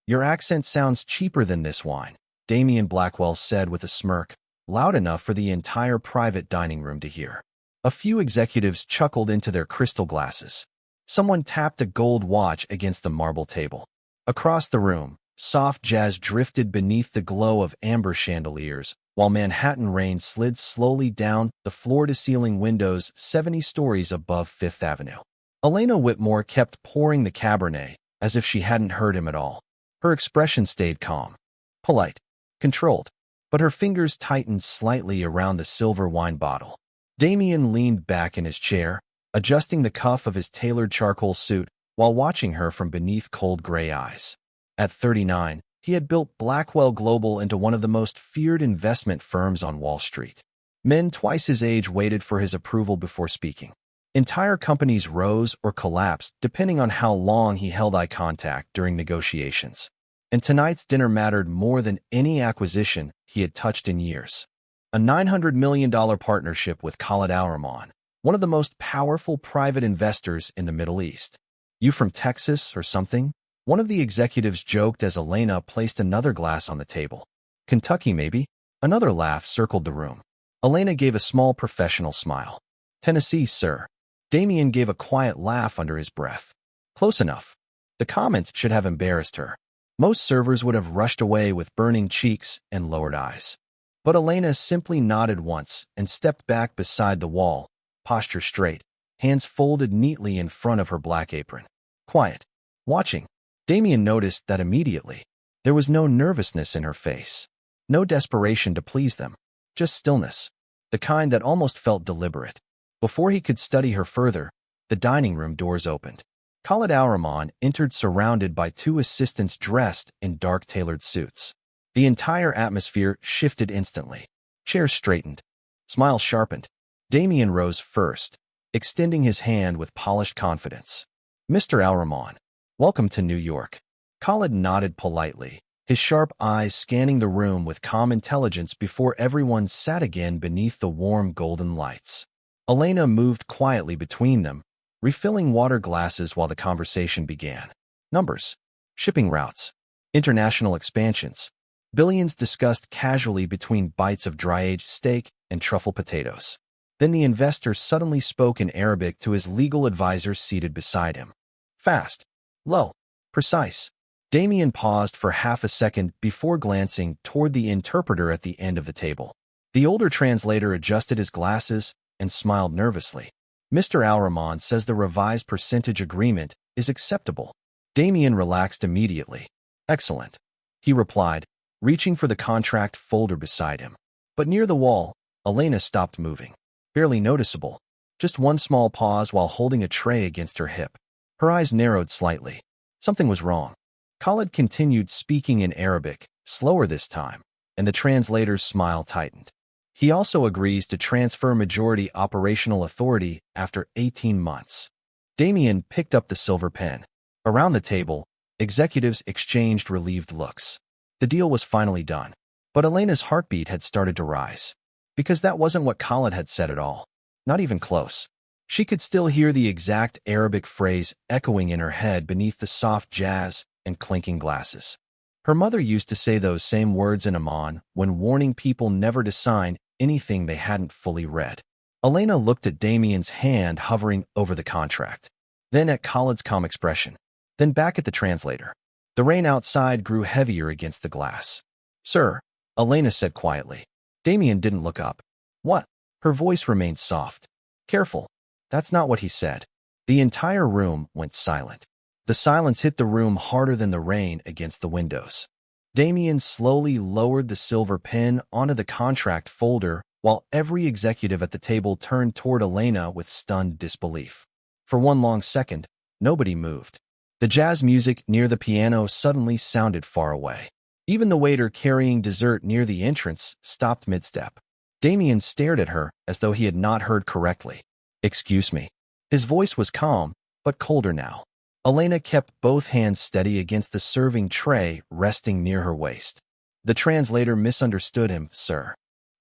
Your accent sounds cheaper than this wine, Damien Blackwell said with a smirk, loud enough for the entire private dining room to hear. A few executives chuckled into their crystal glasses. Someone tapped a gold watch against the marble table. Across the room, soft jazz drifted beneath the glow of amber chandeliers, while Manhattan rain slid slowly down the floor-to-ceiling windows 70 stories above Fifth Avenue. Elena Whitmore kept pouring the Cabernet, as if she hadn't heard him at all. Her expression stayed calm, polite, controlled, but her fingers tightened slightly around the silver wine bottle. Damien leaned back in his chair, adjusting the cuff of his tailored charcoal suit while watching her from beneath cold gray eyes. At 39, he had built Blackwell Global into one of the most feared investment firms on Wall Street. Men twice his age waited for his approval before speaking. Entire companies rose or collapsed depending on how long he held eye contact during negotiations. And tonight's dinner mattered more than any acquisition he had touched in years. A $900 million partnership with Khalid Al-Rahman, one of the most powerful private investors in the Middle East. You from Texas or something? One of the executives joked as Elena placed another glass on the table. Kentucky, maybe? Another laugh circled the room. Elena gave a small professional smile. Tennessee, sir. Damien gave a quiet laugh under his breath. Close enough. The comments should have embarrassed her. Most servers would have rushed away with burning cheeks and lowered eyes. But Elena simply nodded once and stepped back beside the wall, posture straight, hands folded neatly in front of her black apron. Quiet. Watching. Damien noticed that immediately. There was no nervousness in her face. No desperation to please them. Just stillness. The kind that almost felt deliberate. Before he could study her further, the dining room doors opened. Khalid Al-Rahman entered surrounded by two assistants dressed in dark tailored suits. The entire atmosphere shifted instantly. Chairs straightened. Smiles sharpened. Damien rose first, extending his hand with polished confidence. Mr. Al-Rahman, welcome to New York. Khalid nodded politely, his sharp eyes scanning the room with calm intelligence before everyone sat again beneath the warm golden lights. Elena moved quietly between them, refilling water glasses while the conversation began. Numbers, shipping routes, international expansions. Billions discussed casually between bites of dry-aged steak and truffle potatoes. Then the investor suddenly spoke in Arabic to his legal advisor seated beside him. Fast, low, precise. Damien paused for half a second before glancing toward the interpreter at the end of the table. The older translator adjusted his glasses and smiled nervously. Mr. Al-Rahman says the revised percentage agreement is acceptable. Damien relaxed immediately. Excellent, he replied, reaching for the contract folder beside him. But near the wall, Elena stopped moving. Barely noticeable. Just one small pause while holding a tray against her hip. Her eyes narrowed slightly. Something was wrong. Khalid continued speaking in Arabic, slower this time, and the translator's smile tightened. He also agrees to transfer majority operational authority after 18 months. Damien picked up the silver pen. Around the table, executives exchanged relieved looks. The deal was finally done. But Elena's heartbeat had started to rise. Because that wasn't what Khalid had said at all. Not even close. She could still hear the exact Arabic phrase echoing in her head beneath the soft jazz and clinking glasses. Her mother used to say those same words in Amman when warning people never to sign anything they hadn't fully read. Elena looked at Damien's hand hovering over the contract, then at Khalid's calm expression, then back at the translator. The rain outside grew heavier against the glass. Sir, Elena said quietly. Damien didn't look up. What? Her voice remained soft. Careful. That's not what he said. The entire room went silent. The silence hit the room harder than the rain against the windows. Damien slowly lowered the silver pen onto the contract folder while every executive at the table turned toward Elena with stunned disbelief. For one long second, nobody moved. The jazz music near the piano suddenly sounded far away. Even the waiter carrying dessert near the entrance stopped mid-step. Damien stared at her as though he had not heard correctly. Excuse me. His voice was calm, but colder now. Elena kept both hands steady against the serving tray resting near her waist. The translator misunderstood him, sir.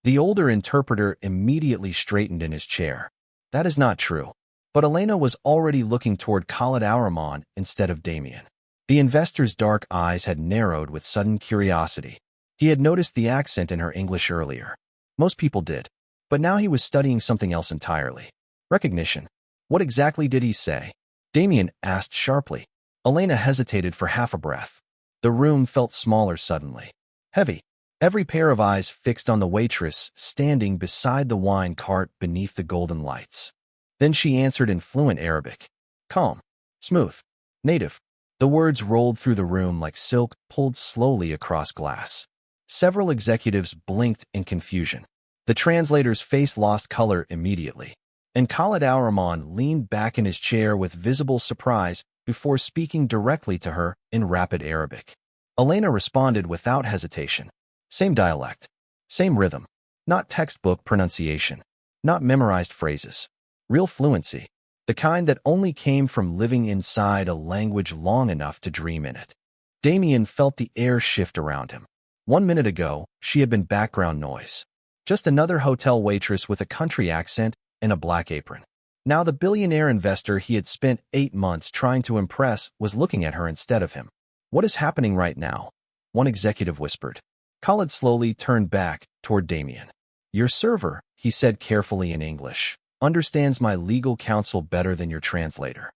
The older interpreter immediately straightened in his chair. That is not true. But Elena was already looking toward Khalid Al-Rahman instead of Damien. The investor's dark eyes had narrowed with sudden curiosity. He had noticed the accent in her English earlier. Most people did. But now he was studying something else entirely. Recognition. What exactly did he say? Damien asked sharply. Elena hesitated for half a breath. The room felt smaller suddenly. Heavy. Every pair of eyes fixed on the waitress standing beside the wine cart beneath the golden lights. Then she answered in fluent Arabic. Calm. Smooth. Native. The words rolled through the room like silk pulled slowly across glass. Several executives blinked in confusion. The translator's face lost color immediately, and Khalid Al-Rahman leaned back in his chair with visible surprise before speaking directly to her in rapid Arabic. Elena responded without hesitation. Same dialect. Same rhythm. Not textbook pronunciation. Not memorized phrases. Real fluency. The kind that only came from living inside a language long enough to dream in it. Damien felt the air shift around him. 1 minute ago, she had been background noise. Just another hotel waitress with a country accent and a black apron. Now the billionaire investor he had spent 8 months trying to impress was looking at her instead of him. What is happening right now? One executive whispered. Khalid slowly turned back toward Damien. Your server, he said carefully in English, understands my legal counsel better than your translator.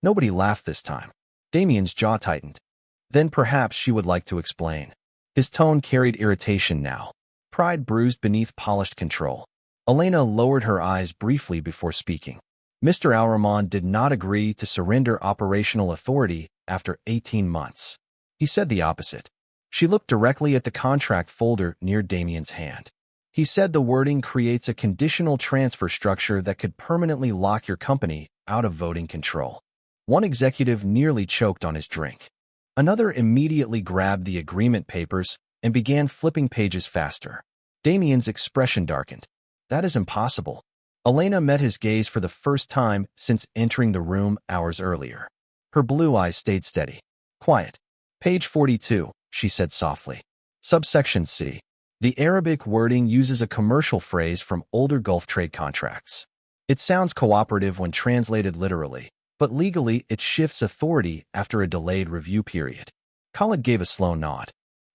Nobody laughed this time. Damien's jaw tightened. Then perhaps she would like to explain. His tone carried irritation now. Pride bruised beneath polished control. Elena lowered her eyes briefly before speaking. Mr. Al-Rahman did not agree to surrender operational authority after 18 months. He said the opposite. She looked directly at the contract folder near Damien's hand. He said the wording creates a conditional transfer structure that could permanently lock your company out of voting control. One executive nearly choked on his drink. Another immediately grabbed the agreement papers and began flipping pages faster. Damien's expression darkened. That is impossible. Elena met his gaze for the first time since entering the room hours earlier. Her blue eyes stayed steady. Quiet. Page 42, she said softly. Subsection C. The Arabic wording uses a commercial phrase from older Gulf trade contracts. It sounds cooperative when translated literally, but legally it shifts authority after a delayed review period. Khalid gave a slow nod.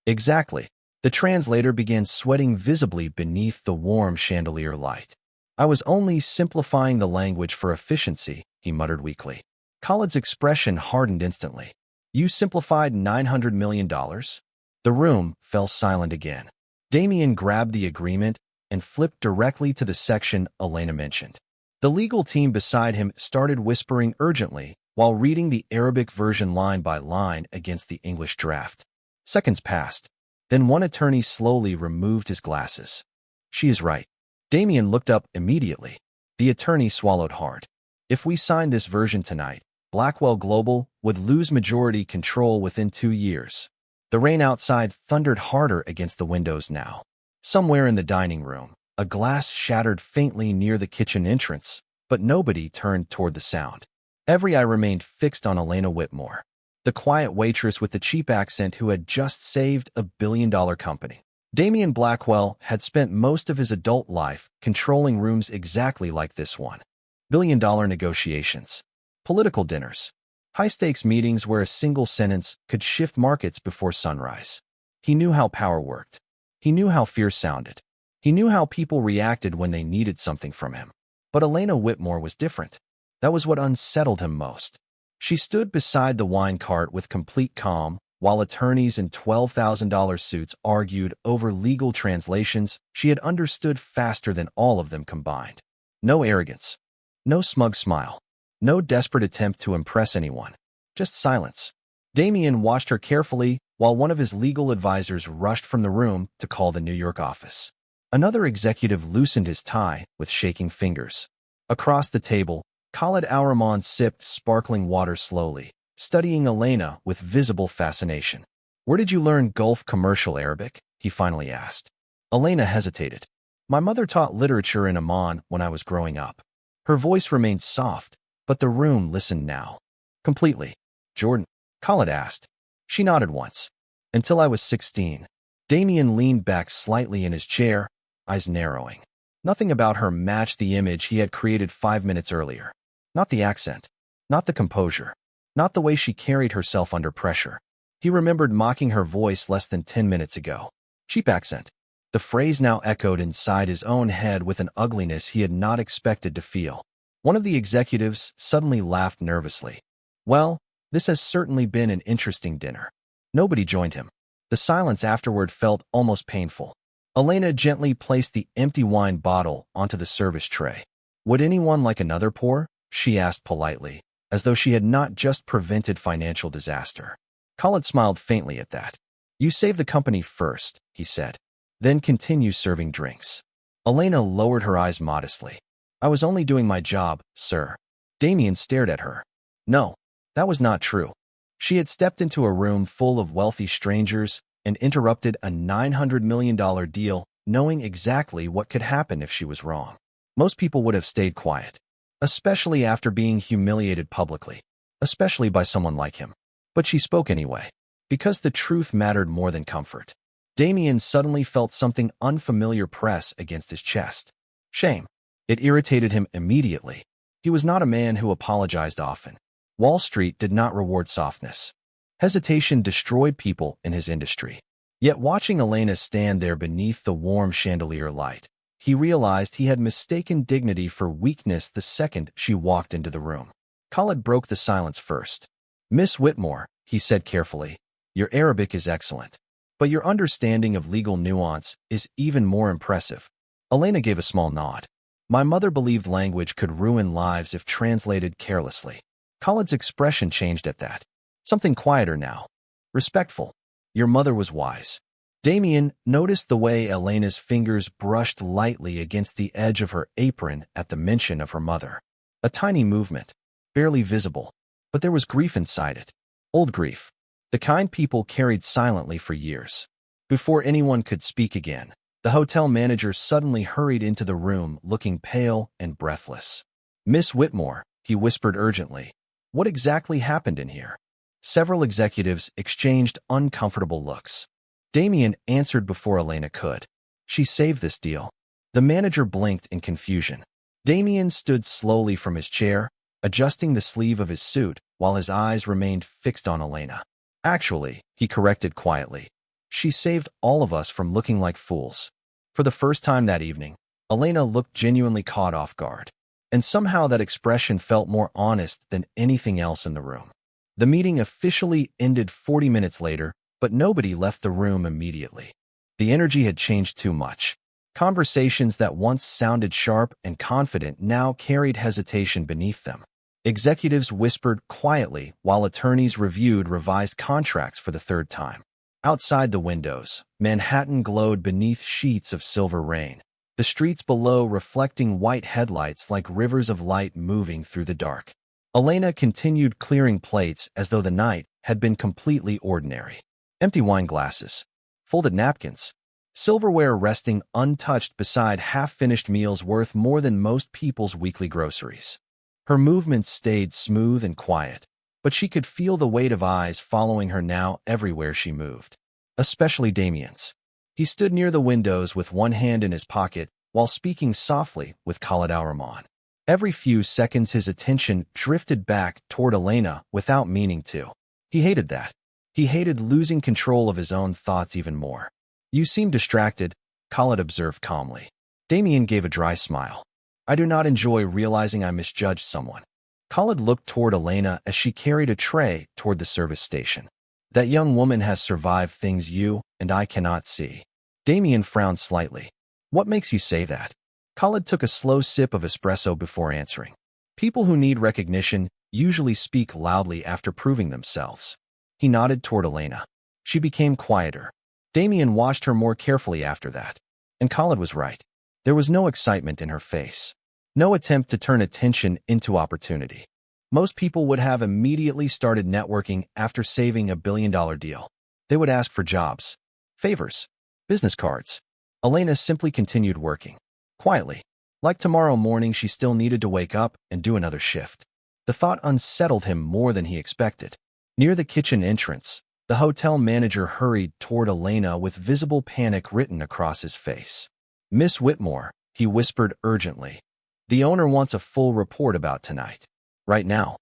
Exactly. The translator began sweating visibly beneath the warm chandelier light. I was only simplifying the language for efficiency, he muttered weakly. Khalid's expression hardened instantly. You simplified $900 million? The room fell silent again. Damien grabbed the agreement and flipped directly to the section Elena mentioned. The legal team beside him started whispering urgently while reading the Arabic version line by line against the English draft. Seconds passed. Then one attorney slowly removed his glasses. She is right. Damien looked up immediately. The attorney swallowed hard. If we signed this version tonight, Blackwell Global would lose majority control within 2 years. The rain outside thundered harder against the windows now. Somewhere in the dining room, a glass shattered faintly near the kitchen entrance, but nobody turned toward the sound. Every eye remained fixed on Elena Whitmore, the quiet waitress with the cheap accent who had just saved a billion-dollar company. Damien Blackwell had spent most of his adult life controlling rooms exactly like this one. Billion-dollar negotiations, political dinners, high-stakes meetings where a single sentence could shift markets before sunrise. He knew how power worked. He knew how fear sounded. He knew how people reacted when they needed something from him. But Elena Whitmore was different. That was what unsettled him most. She stood beside the wine cart with complete calm, while attorneys in $12,000 suits argued over legal translations she had understood faster than all of them combined. No arrogance. No smug smile. No desperate attempt to impress anyone. Just silence. Damien watched her carefully while one of his legal advisors rushed from the room to call the New York office. Another executive loosened his tie with shaking fingers. Across the table, Khalid Al-Rahman sipped sparkling water slowly, studying Elena with visible fascination. Where did you learn Gulf commercial Arabic? He finally asked. Elena hesitated. My mother taught literature in Amman when I was growing up. Her voice remained soft, but the room listened now. Completely. Jordan? Khalid asked. She nodded once. Until I was 16. Damien leaned back slightly in his chair, eyes narrowing. Nothing about her matched the image he had created 5 minutes earlier. Not the accent. Not the composure. not the way she carried herself under pressure. He remembered mocking her voice less than 10 minutes ago. Cheap accent. The phrase now echoed inside his own head with an ugliness he had not expected to feel. One of the executives suddenly laughed nervously. Well, this has certainly been an interesting dinner. Nobody joined him. The silence afterward felt almost painful. Elena gently placed the empty wine bottle onto the service tray. Would anyone like another pour? She asked politely, as though she had not just prevented financial disaster. Khalid smiled faintly at that. You save the company first, he said. Then continue serving drinks. Elena lowered her eyes modestly. I was only doing my job, sir. Damien stared at her. No, that was not true. She had stepped into a room full of wealthy strangers and interrupted a $900 million deal, knowing exactly what could happen if she was wrong. Most people would have stayed quiet, especially after being humiliated publicly, especially by someone like him. But she spoke anyway, because the truth mattered more than comfort. Damien suddenly felt something unfamiliar press against his chest. Shame. It irritated him immediately. He was not a man who apologized often. Wall Street did not reward softness. Hesitation destroyed people in his industry. Yet watching Elena stand there beneath the warm chandelier light, he realized he had mistaken dignity for weakness the second she walked into the room. Khalid broke the silence first. Miss Whitmore, he said carefully, your Arabic is excellent, but your understanding of legal nuance is even more impressive. Elena gave a small nod. My mother believed language could ruin lives if translated carelessly. Khalid's expression changed at that. Something quieter now. Respectful. Your mother was wise. Damien noticed the way Elena's fingers brushed lightly against the edge of her apron at the mention of her mother. A tiny movement, barely visible, but there was grief inside it. Old grief. The kind people carried silently for years. Before anyone could speak again, the hotel manager suddenly hurried into the room looking pale and breathless. Miss Whitmore, he whispered urgently. What exactly happened in here? Several executives exchanged uncomfortable looks. Damien answered before Elena could. She saved this deal. The manager blinked in confusion. Damien stood slowly from his chair, adjusting the sleeve of his suit while his eyes remained fixed on Elena. Actually, he corrected quietly, she saved all of us from looking like fools. For the first time that evening, Elena looked genuinely caught off guard. And somehow that expression felt more honest than anything else in the room. The meeting officially ended 40 minutes later, but nobody left the room immediately. The energy had changed too much. Conversations that once sounded sharp and confident now carried hesitation beneath them. Executives whispered quietly while attorneys reviewed revised contracts for the third time. Outside the windows, Manhattan glowed beneath sheets of silver rain, the streets below reflecting white headlights like rivers of light moving through the dark. Elena continued clearing plates as though the night had been completely ordinary. Empty wine glasses, folded napkins, silverware resting untouched beside half-finished meals worth more than most people's weekly groceries. Her movements stayed smooth and quiet, but she could feel the weight of eyes following her now everywhere she moved, especially Damien's. He stood near the windows with one hand in his pocket while speaking softly with Khalid Al-Rahman. Every few seconds his attention drifted back toward Elena without meaning to. He hated that. He hated losing control of his own thoughts even more. You seem distracted, Khalid observed calmly. Damien gave a dry smile. I do not enjoy realizing I misjudged someone. Khalid looked toward Elena as she carried a tray toward the service station. That young woman has survived things you and I cannot see. Damien frowned slightly. What makes you say that? Khalid took a slow sip of espresso before answering. People who need recognition usually speak loudly after proving themselves. He nodded toward Elena. She became quieter. Damien watched her more carefully after that. And Khalid was right. There was no excitement in her face. No attempt to turn attention into opportunity. Most people would have immediately started networking after saving $1 billion deal. They would ask for jobs, favors, business cards. Elena simply continued working. Quietly. Like tomorrow morning she still needed to wake up and do another shift. The thought unsettled him more than he expected. Near the kitchen entrance, the hotel manager hurried toward Elena with visible panic written across his face. Miss Whitmore, he whispered urgently. The owner wants a full report about tonight. Right now.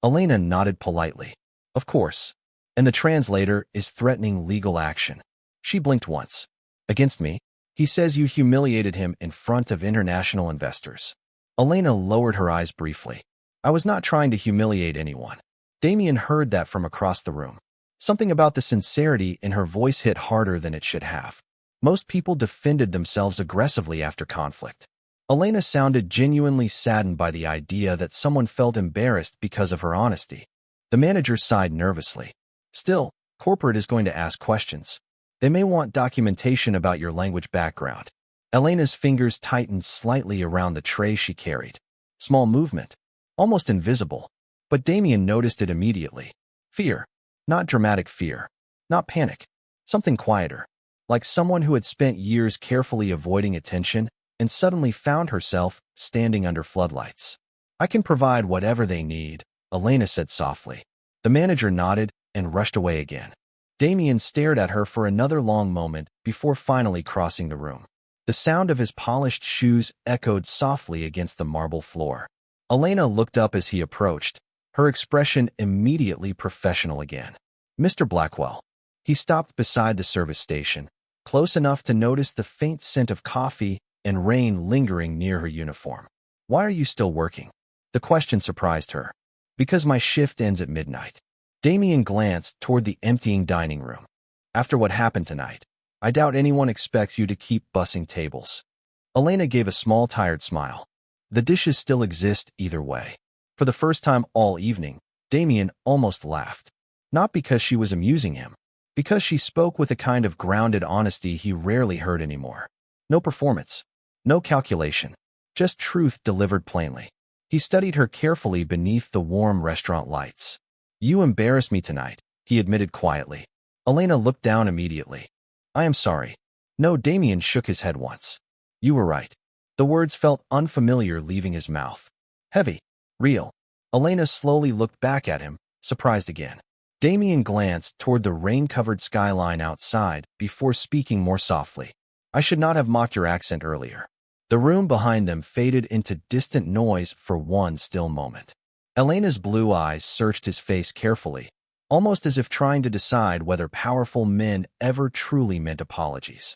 Elena nodded politely. Of course. And the translator is threatening legal action. She blinked once. Against me? He says you humiliated him in front of international investors. Elena lowered her eyes briefly. I was not trying to humiliate anyone. Damien heard that from across the room. Something about the sincerity in her voice hit harder than it should have. Most people defended themselves aggressively after conflict. Elena sounded genuinely saddened by the idea that someone felt embarrassed because of her honesty. The manager sighed nervously. Still, corporate is going to ask questions. They may want documentation about your language background. Elena's fingers tightened slightly around the tray she carried. Small movement. Almost invisible. But Damien noticed it immediately. Fear. Not dramatic fear. Not panic. Something quieter. Like someone who had spent years carefully avoiding attention and suddenly found herself standing under floodlights. I can provide whatever they need, Elena said softly. The manager nodded and rushed away again. Damien stared at her for another long moment before finally crossing the room. The sound of his polished shoes echoed softly against the marble floor. Elena looked up as he approached, her expression immediately professional again. Mr. Blackwell. He stopped beside the service station, close enough to notice the faint scent of coffee and rain lingering near her uniform. Why are you still working? The question surprised her. Because my shift ends at midnight. Damien glanced toward the emptying dining room. After what happened tonight, I doubt anyone expects you to keep bussing tables. Elena gave a small tired smile. The dishes still exist either way. For the first time all evening, Damien almost laughed. Not because she was amusing him, because she spoke with a kind of grounded honesty he rarely heard anymore. No performance, no calculation, just truth delivered plainly. He studied her carefully beneath the warm restaurant lights. You embarrassed me tonight, he admitted quietly. Elena looked down immediately. I am sorry. No, Damien shook his head once. You were right. The words felt unfamiliar leaving his mouth. Heavy. Real. Elena slowly looked back at him, surprised again. Damien glanced toward the rain-covered skyline outside before speaking more softly. I should not have mocked your accent earlier. The room behind them faded into distant noise for one still moment. Elena's blue eyes searched his face carefully, almost as if trying to decide whether powerful men ever truly meant apologies.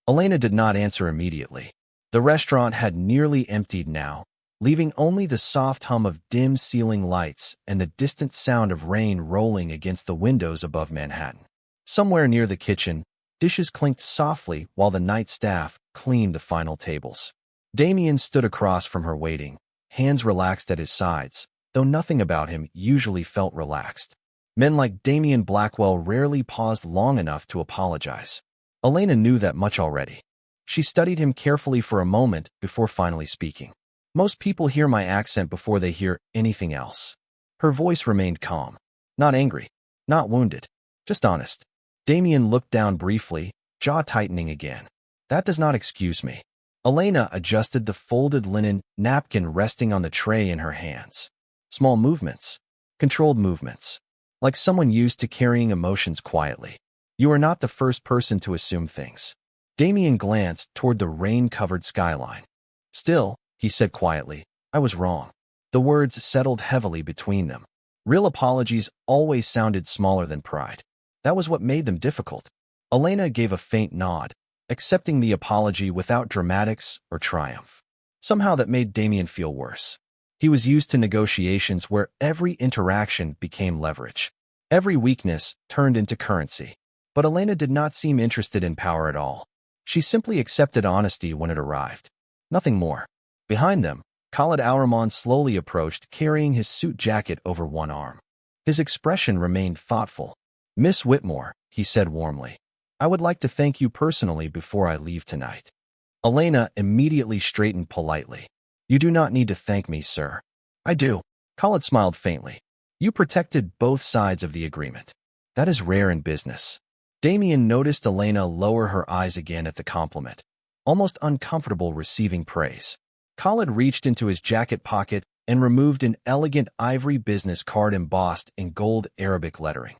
Elena did not answer immediately. The restaurant had nearly emptied now, leaving only the soft hum of dim ceiling lights and the distant sound of rain rolling against the windows above Manhattan. Somewhere near the kitchen, dishes clinked softly while the night staff cleaned the final tables. Damien stood across from her waiting, hands relaxed at his sides, though nothing about him usually felt relaxed. Men like Damien Blackwell rarely paused long enough to apologize. Elena knew that much already. She studied him carefully for a moment before finally speaking. Most people hear my accent before they hear anything else. Her voice remained calm. Not angry. Not wounded. Just honest. Damien looked down briefly, jaw tightening again. That does not excuse me. Elena adjusted the folded linen napkin resting on the tray in her hands. Small movements. Controlled movements. Like someone used to carrying emotions quietly. You are not the first person to assume things. Damien glanced toward the rain-covered skyline. Still, he said quietly, I was wrong. The words settled heavily between them. Real apologies always sounded smaller than pride. That was what made them difficult. Elena gave a faint nod, accepting the apology without dramatics or triumph. Somehow that made Damien feel worse. He was used to negotiations where every interaction became leverage. Every weakness turned into currency. But Elena did not seem interested in power at all. She simply accepted honesty when it arrived. Nothing more. Behind them, Khalid Al-Rahman slowly approached, carrying his suit jacket over one arm. His expression remained thoughtful. Miss Whitmore, he said warmly, I would like to thank you personally before I leave tonight. Elena immediately straightened politely. You do not need to thank me, sir. I do. Khalid smiled faintly. You protected both sides of the agreement. That is rare in business. Damien noticed Elena lower her eyes again at the compliment, almost uncomfortable receiving praise. Khalid reached into his jacket pocket and removed an elegant ivory business card embossed in gold Arabic lettering.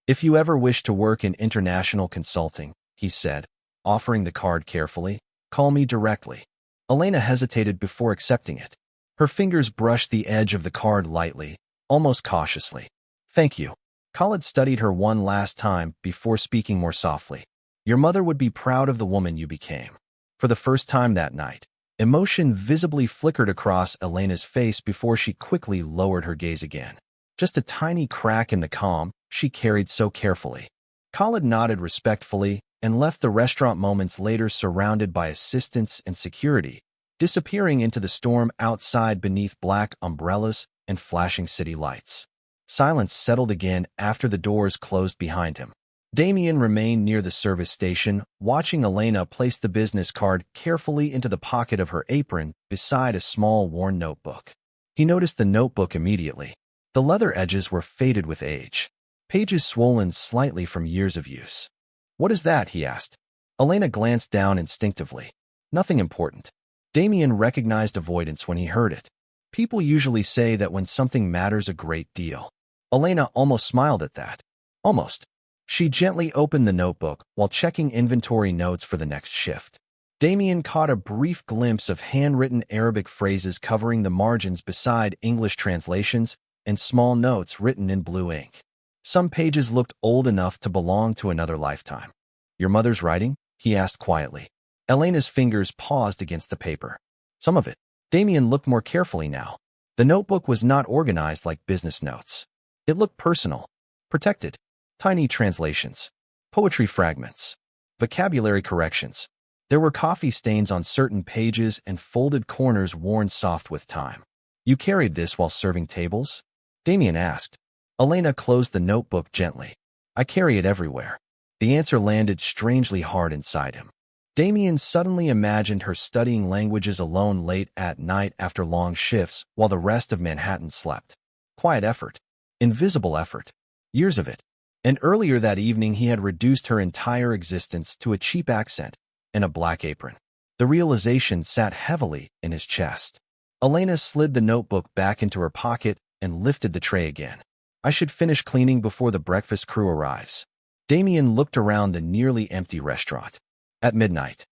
If you ever wish to work in international consulting, he said, offering the card carefully, call me directly. Elena hesitated before accepting it. Her fingers brushed the edge of the card lightly, almost cautiously. Thank you. Khalid studied her one last time before speaking more softly. Your mother would be proud of the woman you became. For the first time that night, emotion visibly flickered across Elena's face before she quickly lowered her gaze again. Just a tiny crack in the calm she carried so carefully. Khalid nodded respectfully and left the restaurant moments later surrounded by assistants and security, disappearing into the storm outside beneath black umbrellas and flashing city lights. Silence settled again after the doors closed behind him. Damien remained near the service station, watching Elena place the business card carefully into the pocket of her apron beside a small worn notebook. He noticed the notebook immediately. The leather edges were faded with age, pages swollen slightly from years of use. What is that? He asked. Elena glanced down instinctively. Nothing important. Damien recognized avoidance when he heard it. People usually say that when something matters a great deal. Elena almost smiled at that. Almost. She gently opened the notebook while checking inventory notes for the next shift. Damien caught a brief glimpse of handwritten Arabic phrases covering the margins beside English translations and small notes written in blue ink. Some pages looked old enough to belong to another lifetime. Your mother's writing? He asked quietly. Elena's fingers paused against the paper. Some of it. Damien looked more carefully now. The notebook was not organized like business notes. It looked personal, protected. Tiny translations, poetry fragments, vocabulary corrections. There were coffee stains on certain pages and folded corners worn soft with time. You carried this while serving tables? Damien asked. Elena closed the notebook gently. I carry it everywhere. The answer landed strangely hard inside him. Damien suddenly imagined her studying languages alone late at night after long shifts while the rest of Manhattan slept. Quiet effort. Invisible effort. Years of it. And earlier that evening he had reduced her entire existence to a cheap accent and a black apron. The realization sat heavily in his chest. Elena slid the notebook back into her pocket and lifted the tray again. I should finish cleaning before the breakfast crew arrives. Damien looked around the nearly empty restaurant. At midnight.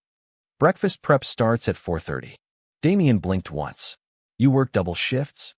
Breakfast prep starts at 4:30. Damien blinked once. You work double shifts?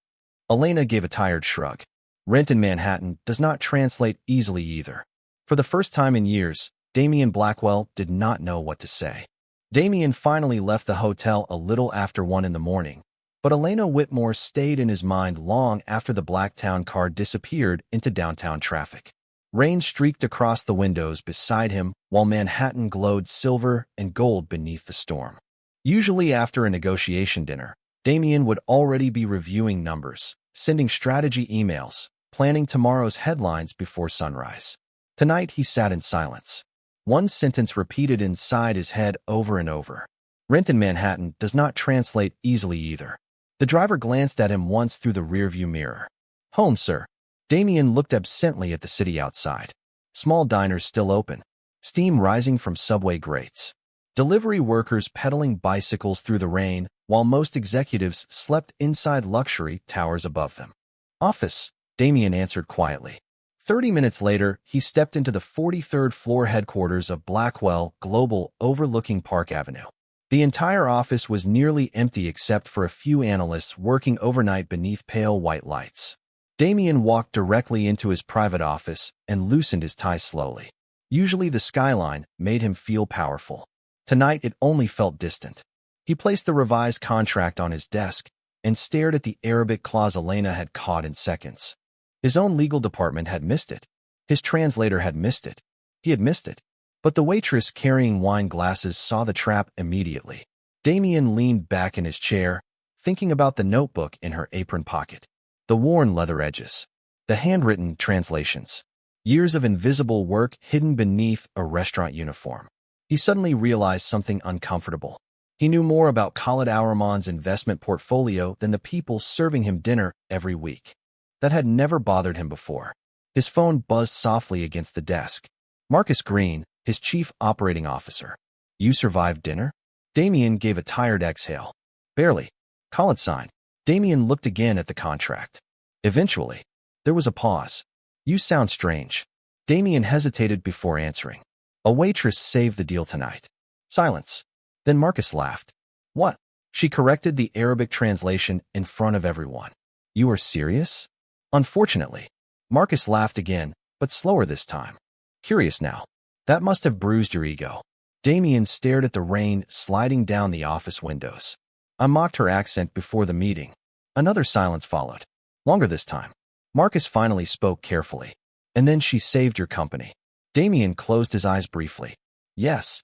Elena gave a tired shrug. Rent in Manhattan does not translate easily either. For the first time in years, Damien Blackwell did not know what to say. Damien finally left the hotel a little after 1 in the morning, but Elena Whitmore stayed in his mind long after the Blacktown car disappeared into downtown traffic. Rain streaked across the windows beside him while Manhattan glowed silver and gold beneath the storm. Usually after a negotiation dinner, Damien would already be reviewing numbers, sending strategy emails, planning tomorrow's headlines before sunrise. Tonight he sat in silence. One sentence repeated inside his head over and over. Rent in Manhattan does not translate easily either. The driver glanced at him once through the rearview mirror. Home, sir. Damien looked absently at the city outside. Small diners still open. Steam rising from subway grates. Delivery workers pedaling bicycles through the rain, while most executives slept inside luxury towers above them. Office, Damien answered quietly. 30 minutes later, he stepped into the 43rd floor headquarters of Blackwell Global overlooking Park Avenue. The entire office was nearly empty except for a few analysts working overnight beneath pale white lights. Damien walked directly into his private office and loosened his tie slowly. Usually the skyline made him feel powerful. Tonight it only felt distant. He placed the revised contract on his desk and stared at the Arabic clause Elena had caught in seconds. His own legal department had missed it. His translator had missed it. He had missed it. But the waitress carrying wine glasses saw the trap immediately. Damien leaned back in his chair, thinking about the notebook in her apron pocket. The worn leather edges. The handwritten translations. Years of invisible work hidden beneath a restaurant uniform. He suddenly realized something uncomfortable. He knew more about Khalid Auerman's investment portfolio than the people serving him dinner every week. That had never bothered him before. His phone buzzed softly against the desk. Marcus Green, his chief operating officer. You survived dinner? Damien gave a tired exhale. Barely. Khalid signed. Damien looked again at the contract. Eventually, there was a pause. You sound strange. Damien hesitated before answering. A waitress saved the deal tonight. Silence. Then Marcus laughed. What? She corrected the Arabic translation in front of everyone. You are serious? Unfortunately, Marcus laughed again, but slower this time. Curious now. That must have bruised your ego. Damien stared at the rain sliding down the office windows. I mocked her accent before the meeting. Another silence followed. Longer this time. Marcus finally spoke carefully. And then she saved your company. Damien closed his eyes briefly. Yes.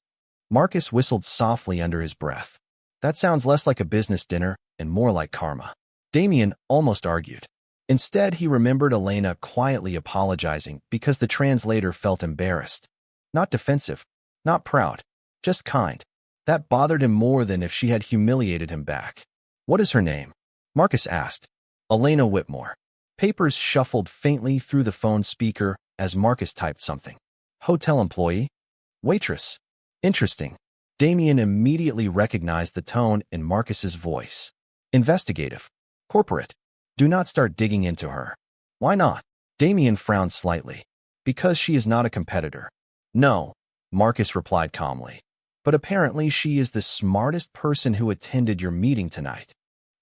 Marcus whistled softly under his breath. That sounds less like a business dinner and more like karma. Damien almost argued. Instead, he remembered Elena quietly apologizing because the translator felt embarrassed. Not defensive, not proud, just kind. That bothered him more than if she had humiliated him back. What is her name? Marcus asked. Elena Whitmore. Papers shuffled faintly through the phone speaker as Marcus typed something. Hotel employee? Waitress. Interesting. Damien immediately recognized the tone in Marcus's voice. Investigative. Corporate. Do not start digging into her. Why not? Damien frowned slightly. Because she is not a competitor. No, Marcus replied calmly. But apparently she is the smartest person who attended your meeting tonight.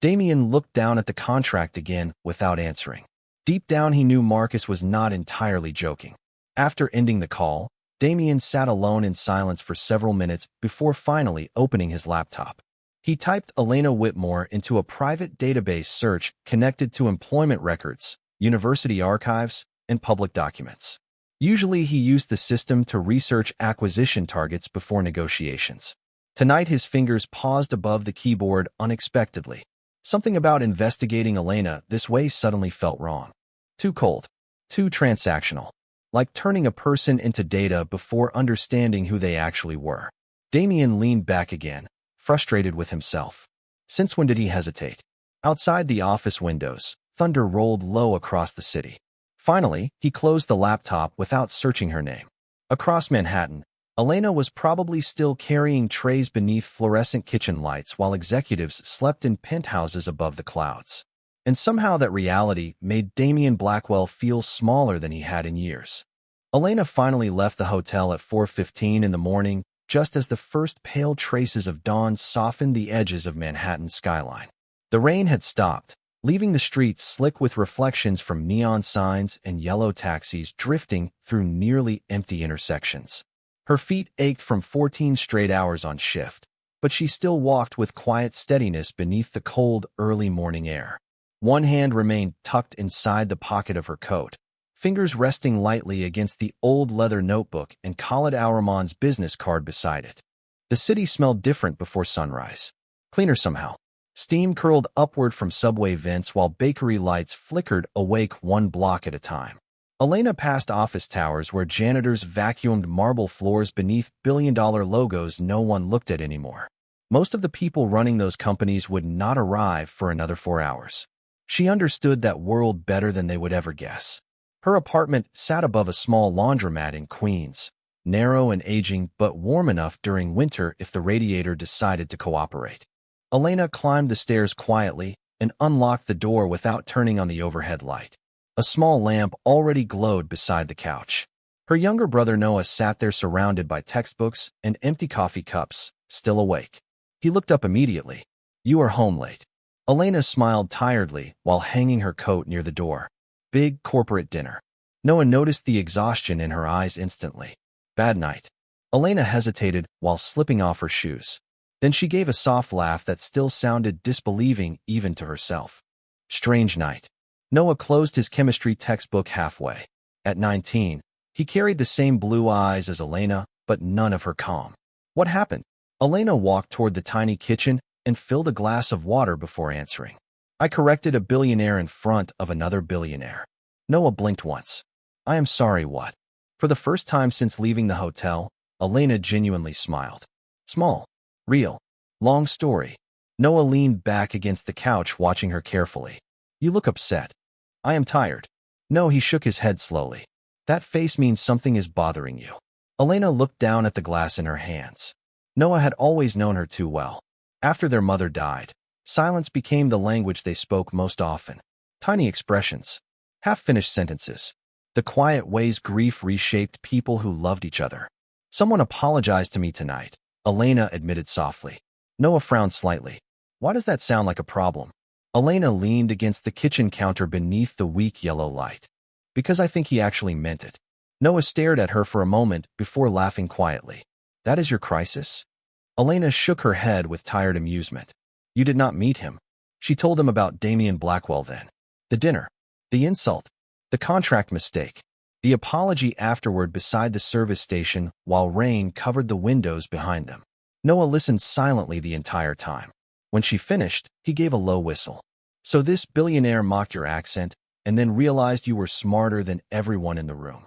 Damien looked down at the contract again without answering. Deep down he knew Marcus was not entirely joking. After ending the call, Damien sat alone in silence for several minutes before finally opening his laptop. He typed Elena Whitmore into a private database search connected to employment records, university archives, and public documents. Usually he used the system to research acquisition targets before negotiations. Tonight his fingers paused above the keyboard unexpectedly. Something about investigating Elena this way suddenly felt wrong. Too cold. Too transactional. Like turning a person into data before understanding who they actually were. Damien leaned back again, frustrated with himself. Since when did he hesitate? Outside the office windows, thunder rolled low across the city. Finally, he closed the laptop without searching her name. Across Manhattan, Elena was probably still carrying trays beneath fluorescent kitchen lights while executives slept in penthouses above the clouds. And somehow that reality made Damien Blackwell feel smaller than he had in years. Elena finally left the hotel at 4:15 in the morning, just as the first pale traces of dawn softened the edges of Manhattan's skyline. The rain had stopped, leaving the streets slick with reflections from neon signs and yellow taxis drifting through nearly empty intersections. Her feet ached from 14 straight hours on shift, but she still walked with quiet steadiness beneath the cold, early morning air. One hand remained tucked inside the pocket of her coat, fingers resting lightly against the old leather notebook and Khalid Al-Rahman's business card beside it. The city smelled different before sunrise. Cleaner somehow. Steam curled upward from subway vents while bakery lights flickered awake one block at a time. Elena passed office towers where janitors vacuumed marble floors beneath billion-dollar logos no one looked at anymore. Most of the people running those companies would not arrive for another 4 hours. She understood that world better than they would ever guess. Her apartment sat above a small laundromat in Queens, narrow and aging but warm enough during winter if the radiator decided to cooperate. Elena climbed the stairs quietly and unlocked the door without turning on the overhead light. A small lamp already glowed beside the couch. Her younger brother Noah sat there surrounded by textbooks and empty coffee cups, still awake. He looked up immediately. "You are home late." Elena smiled tiredly while hanging her coat near the door. Big corporate dinner. Noah noticed the exhaustion in her eyes instantly. Bad night. Elena hesitated while slipping off her shoes. Then she gave a soft laugh that still sounded disbelieving even to herself. Strange night. Noah closed his chemistry textbook halfway. At 19, he carried the same blue eyes as Elena, but none of her calm. What happened? Elena walked toward the tiny kitchen and filled a glass of water before answering. I corrected a billionaire in front of another billionaire. Noah blinked once. I am sorry, what? For the first time since leaving the hotel, Elena genuinely smiled. Small. Real. Long story. Noah leaned back against the couch watching her carefully. You look upset. I am tired. No, he shook his head slowly. That face means something is bothering you. Elena looked down at the glass in her hands. Noah had always known her too well. After their mother died, silence became the language they spoke most often. Tiny expressions. Half-finished sentences. The quiet ways grief reshaped people who loved each other. Someone apologized to me tonight, Elena admitted softly. Noah frowned slightly. Why does that sound like a problem? Elena leaned against the kitchen counter beneath the weak yellow light. Because I think he actually meant it. Noah stared at her for a moment before laughing quietly. That is your crisis? Elena shook her head with tired amusement. You did not meet him. She told him about Damien Blackwell then. The dinner. The insult. The contract mistake. The apology afterward beside the service station while rain covered the windows behind them. Noah listened silently the entire time. When she finished, he gave a low whistle. So this billionaire mocked your accent and then realized you were smarter than everyone in the room.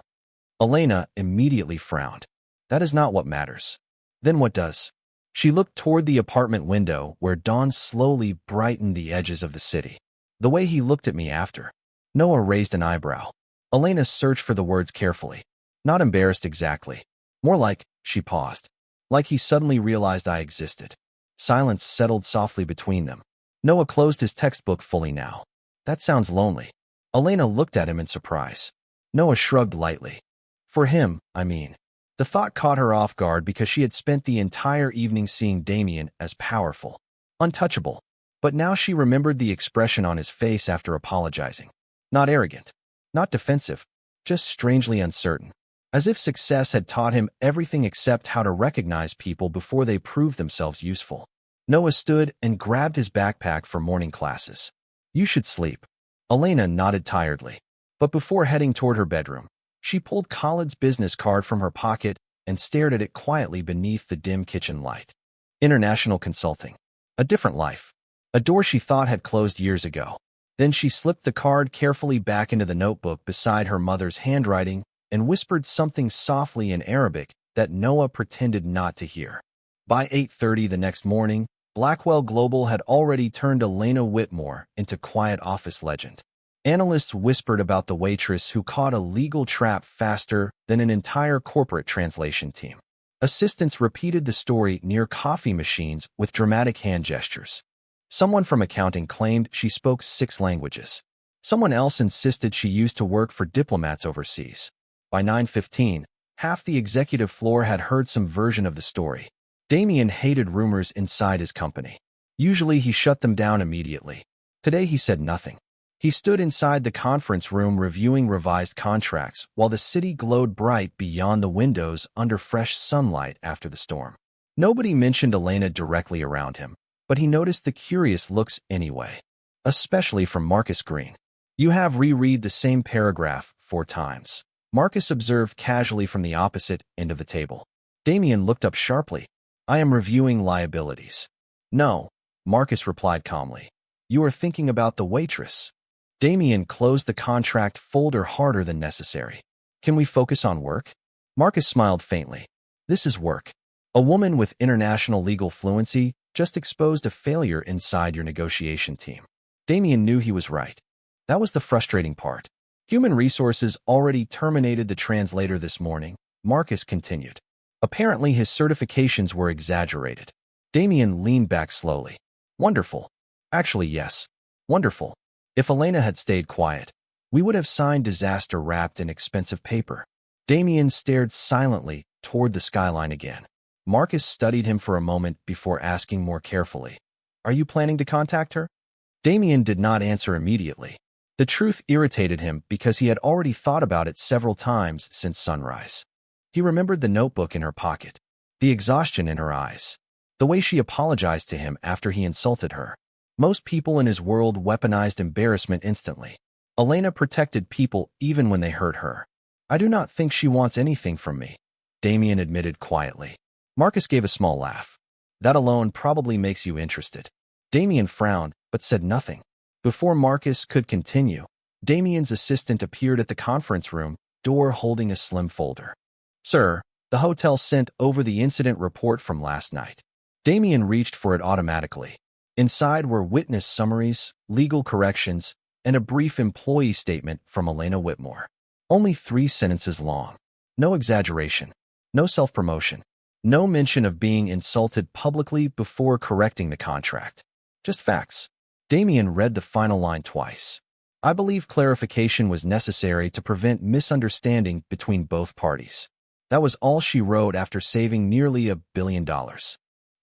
Elena immediately frowned. That is not what matters. Then what does? She looked toward the apartment window where dawn slowly brightened the edges of the city. The way he looked at me after. Noah raised an eyebrow. Elena searched for the words carefully. Not embarrassed exactly. More like, she paused. Like he suddenly realized I existed. Silence settled softly between them. Noah closed his textbook fully now. That sounds lonely. Elena looked at him in surprise. Noah shrugged lightly. For him, I mean. The thought caught her off guard because she had spent the entire evening seeing Damien as powerful, untouchable. But now she remembered the expression on his face after apologizing. Not arrogant, not defensive, just strangely uncertain. As if success had taught him everything except how to recognize people before they proved themselves useful. Noah stood and grabbed his backpack for morning classes. You should sleep. Elena nodded tiredly. But before heading toward her bedroom, she pulled Khalid's business card from her pocket and stared at it quietly beneath the dim kitchen light. International Consulting. A different life. A door she thought had closed years ago. Then she slipped the card carefully back into the notebook beside her mother's handwriting and whispered something softly in Arabic that Noah pretended not to hear. By 8:30 the next morning, Blackwell Global had already turned Elena Whitmore into quiet office legend. Analysts whispered about the waitress who caught a legal trap faster than an entire corporate translation team. Assistants repeated the story near coffee machines with dramatic hand gestures. Someone from accounting claimed she spoke 6 languages. Someone else insisted she used to work for diplomats overseas. By 9:15, half the executive floor had heard some version of the story. Damien hated rumors inside his company. Usually he shut them down immediately. Today he said nothing. He stood inside the conference room reviewing revised contracts while the city glowed bright beyond the windows under fresh sunlight after the storm. Nobody mentioned Elena directly around him, but he noticed the curious looks anyway, especially from Marcus Green. You have reread the same paragraph 4 times. Marcus observed casually from the opposite end of the table. Damien looked up sharply. I am reviewing liabilities. No, Marcus replied calmly. You are thinking about the waitress. Damien closed the contract folder harder than necessary. Can we focus on work? Marcus smiled faintly. This is work. A woman with international legal fluency just exposed a failure inside your negotiation team. Damien knew he was right. That was the frustrating part. Human Resources already terminated the translator this morning, Marcus continued. Apparently his certifications were exaggerated. Damien leaned back slowly. Wonderful. Actually, yes. Wonderful. If Elena had stayed quiet, we would have signed disaster wrapped in expensive paper. Damien stared silently toward the skyline again. Marcus studied him for a moment before asking more carefully. Are you planning to contact her? Damien did not answer immediately. The truth irritated him because he had already thought about it several times since sunrise. He remembered the notebook in her pocket, the exhaustion in her eyes, the way she apologized to him after he insulted her. Most people in his world weaponized embarrassment instantly. Elena protected people even when they hurt her. I do not think she wants anything from me, Damien admitted quietly. Marcus gave a small laugh. That alone probably makes you interested. Damien frowned, but said nothing. Before Marcus could continue, Damien's assistant appeared at the conference room door holding a slim folder. Sir, the hotel sent over the incident report from last night. Damien reached for it automatically. Inside were witness summaries, legal corrections, and a brief employee statement from Elena Whitmore. Only 3 sentences long. No exaggeration. No self-promotion. No mention of being insulted publicly before correcting the contract. Just facts. Damien read the final line twice. I believe clarification was necessary to prevent misunderstanding between both parties. That was all she wrote after saving nearly $1 billion.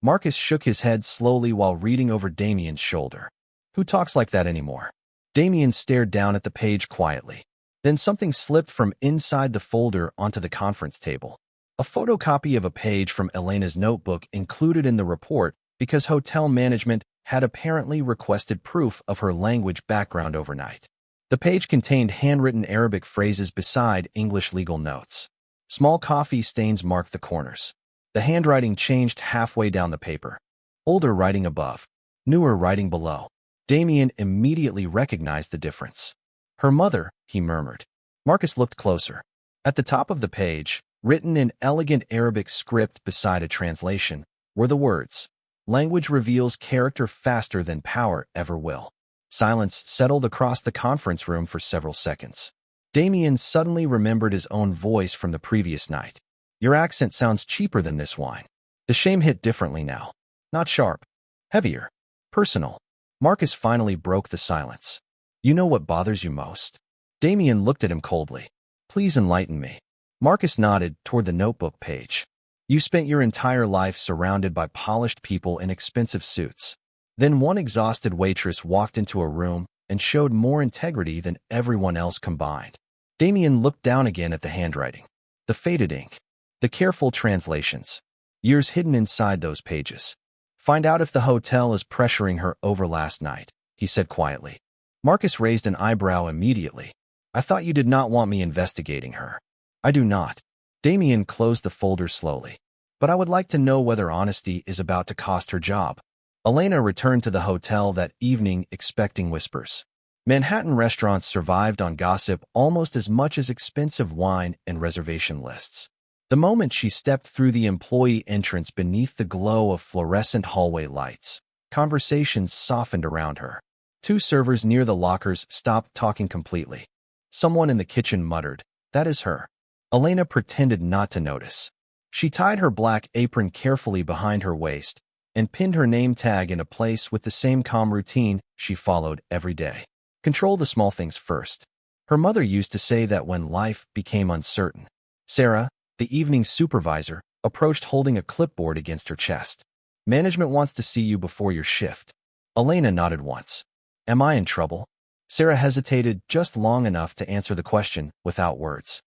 Marcus shook his head slowly while reading over Damien's shoulder. Who talks like that anymore? Damien stared down at the page quietly. Then something slipped from inside the folder onto the conference table. A photocopy of a page from Elena's notebook included in the report because hotel management had apparently requested proof of her language background overnight. The page contained handwritten Arabic phrases beside English legal notes. Small coffee stains marked the corners. The handwriting changed halfway down the paper. Older writing above, newer writing below. Damien immediately recognized the difference. Her mother, he murmured. Marcus looked closer. At the top of the page, written in elegant Arabic script beside a translation, were the words, "Language reveals character faster than power ever will." Silence settled across the conference room for several seconds. Damien suddenly remembered his own voice from the previous night. "Your accent sounds cheaper than this wine." The shame hit differently now. Not sharp. Heavier. Personal. Marcus finally broke the silence. "You know what bothers you most?" Damien looked at him coldly. "Please enlighten me." Marcus nodded toward the notebook page. "You spent your entire life surrounded by polished people in expensive suits. Then one exhausted waitress walked into a room and showed more integrity than everyone else combined." Damien looked down again at the handwriting. The faded ink. The careful translations. Years hidden inside those pages. "Find out if the hotel is pressuring her over last night," he said quietly. Marcus raised an eyebrow immediately. "I thought you did not want me investigating her." "I do not." Damien closed the folder slowly. "But I would like to know whether honesty is about to cost her job." Elena returned to the hotel that evening expecting whispers. Manhattan restaurants survived on gossip almost as much as expensive wine and reservation lists. The moment she stepped through the employee entrance beneath the glow of fluorescent hallway lights, conversations softened around her. Two servers near the lockers stopped talking completely. Someone in the kitchen muttered, "That is her." Elena pretended not to notice. She tied her black apron carefully behind her waist and pinned her name tag in a place with the same calm routine she followed every day. Control the small things first. Her mother used to say that when life became uncertain. Sarah, the evening supervisor, approached holding a clipboard against her chest. "Management wants to see you before your shift." Elena nodded once. "Am I in trouble?" Sarah hesitated just long enough to answer the question without words.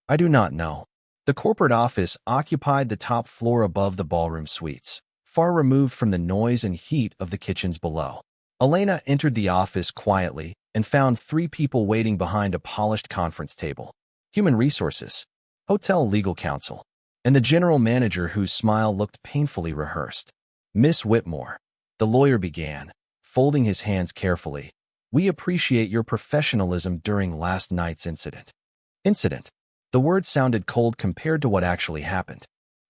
"I do not know." The corporate office occupied the top floor above the ballroom suites, far removed from the noise and heat of the kitchens below. Elena entered the office quietly and found 3 people waiting behind a polished conference table. Human Resources, Hotel Legal Counsel, and the general manager whose smile looked painfully rehearsed. "Miss Whitmore," the lawyer began, folding his hands carefully, "we appreciate your professionalism during last night's incident." Incident. The word sounded cold compared to what actually happened.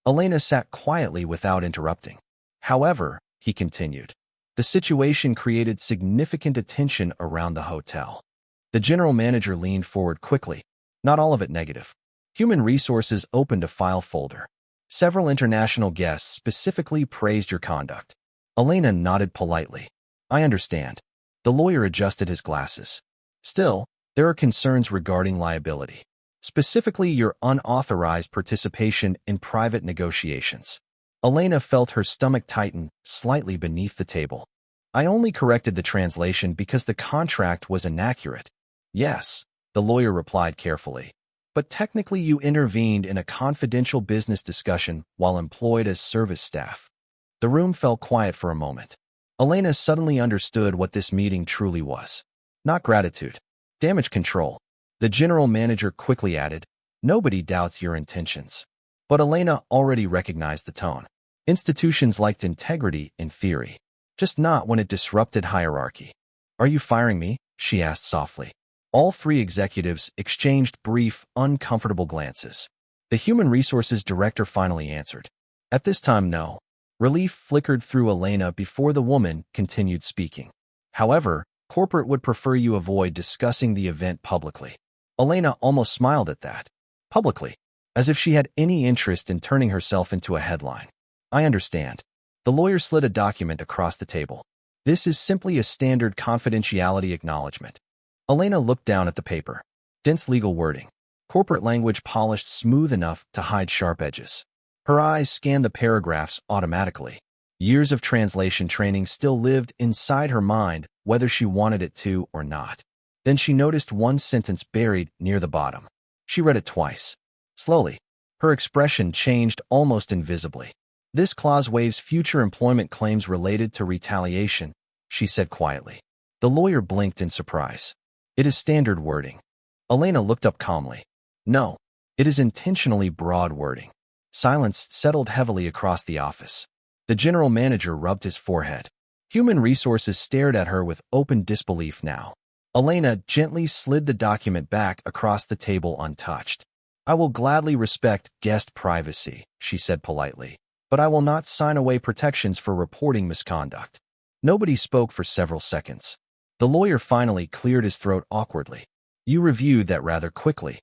Elena sat quietly without interrupting. "However," he continued, "the situation created significant attention around the hotel." The general manager leaned forward quickly. "Not all of it negative." Human Resources opened a file folder. "Several international guests specifically praised your conduct." Elena nodded politely. "I understand." The lawyer adjusted his glasses. "Still, there are concerns regarding liability. Specifically your unauthorized participation in private negotiations." Elena felt her stomach tighten slightly beneath the table. "I only corrected the translation because the contract was inaccurate." "Yes," the lawyer replied carefully. "But technically you intervened in a confidential business discussion while employed as service staff." The room fell quiet for a moment. Elena suddenly understood what this meeting truly was. Not gratitude. Damage control. The general manager quickly added, "Nobody doubts your intentions." But Elena already recognized the tone. Institutions liked integrity in theory, just not when it disrupted hierarchy. "Are you firing me?" she asked softly. All 3 executives exchanged brief, uncomfortable glances. The Human Resources director finally answered. "At this time, no." Relief flickered through Elena before the woman continued speaking. "However, corporate would prefer you avoid discussing the event publicly." Elena almost smiled at that. Publicly. As if she had any interest in turning herself into a headline. "I understand." The lawyer slid a document across the table. "This is simply a standard confidentiality acknowledgement." Elena looked down at the paper. Dense legal wording. Corporate language polished smooth enough to hide sharp edges. Her eyes scanned the paragraphs automatically. Years of translation training still lived inside her mind, whether she wanted it to or not. Then she noticed one sentence buried near the bottom. She read it twice. Slowly, her expression changed almost invisibly. "This clause waives future employment claims related to retaliation," she said quietly. The lawyer blinked in surprise. "It is standard wording." Elena looked up calmly. "No, it is intentionally broad wording." Silence settled heavily across the office. The general manager rubbed his forehead. Human Resources stared at her with open disbelief now. Elena gently slid the document back across the table untouched. "I will gladly respect guest privacy," she said politely, "but I will not sign away protections for reporting misconduct." Nobody spoke for several seconds. The lawyer finally cleared his throat awkwardly. "You reviewed that rather quickly."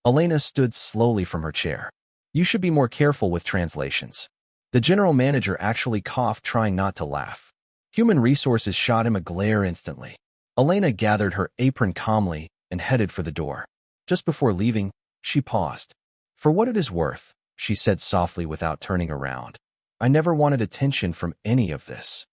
Elena stood slowly from her chair. "You should be more careful with translations." The general manager actually coughed, trying not to laugh. Human Resources shot him a glare instantly. Elena gathered her apron calmly and headed for the door. Just before leaving, she paused. "For what it is worth," she said softly without turning around, "I never wanted attention from any of this."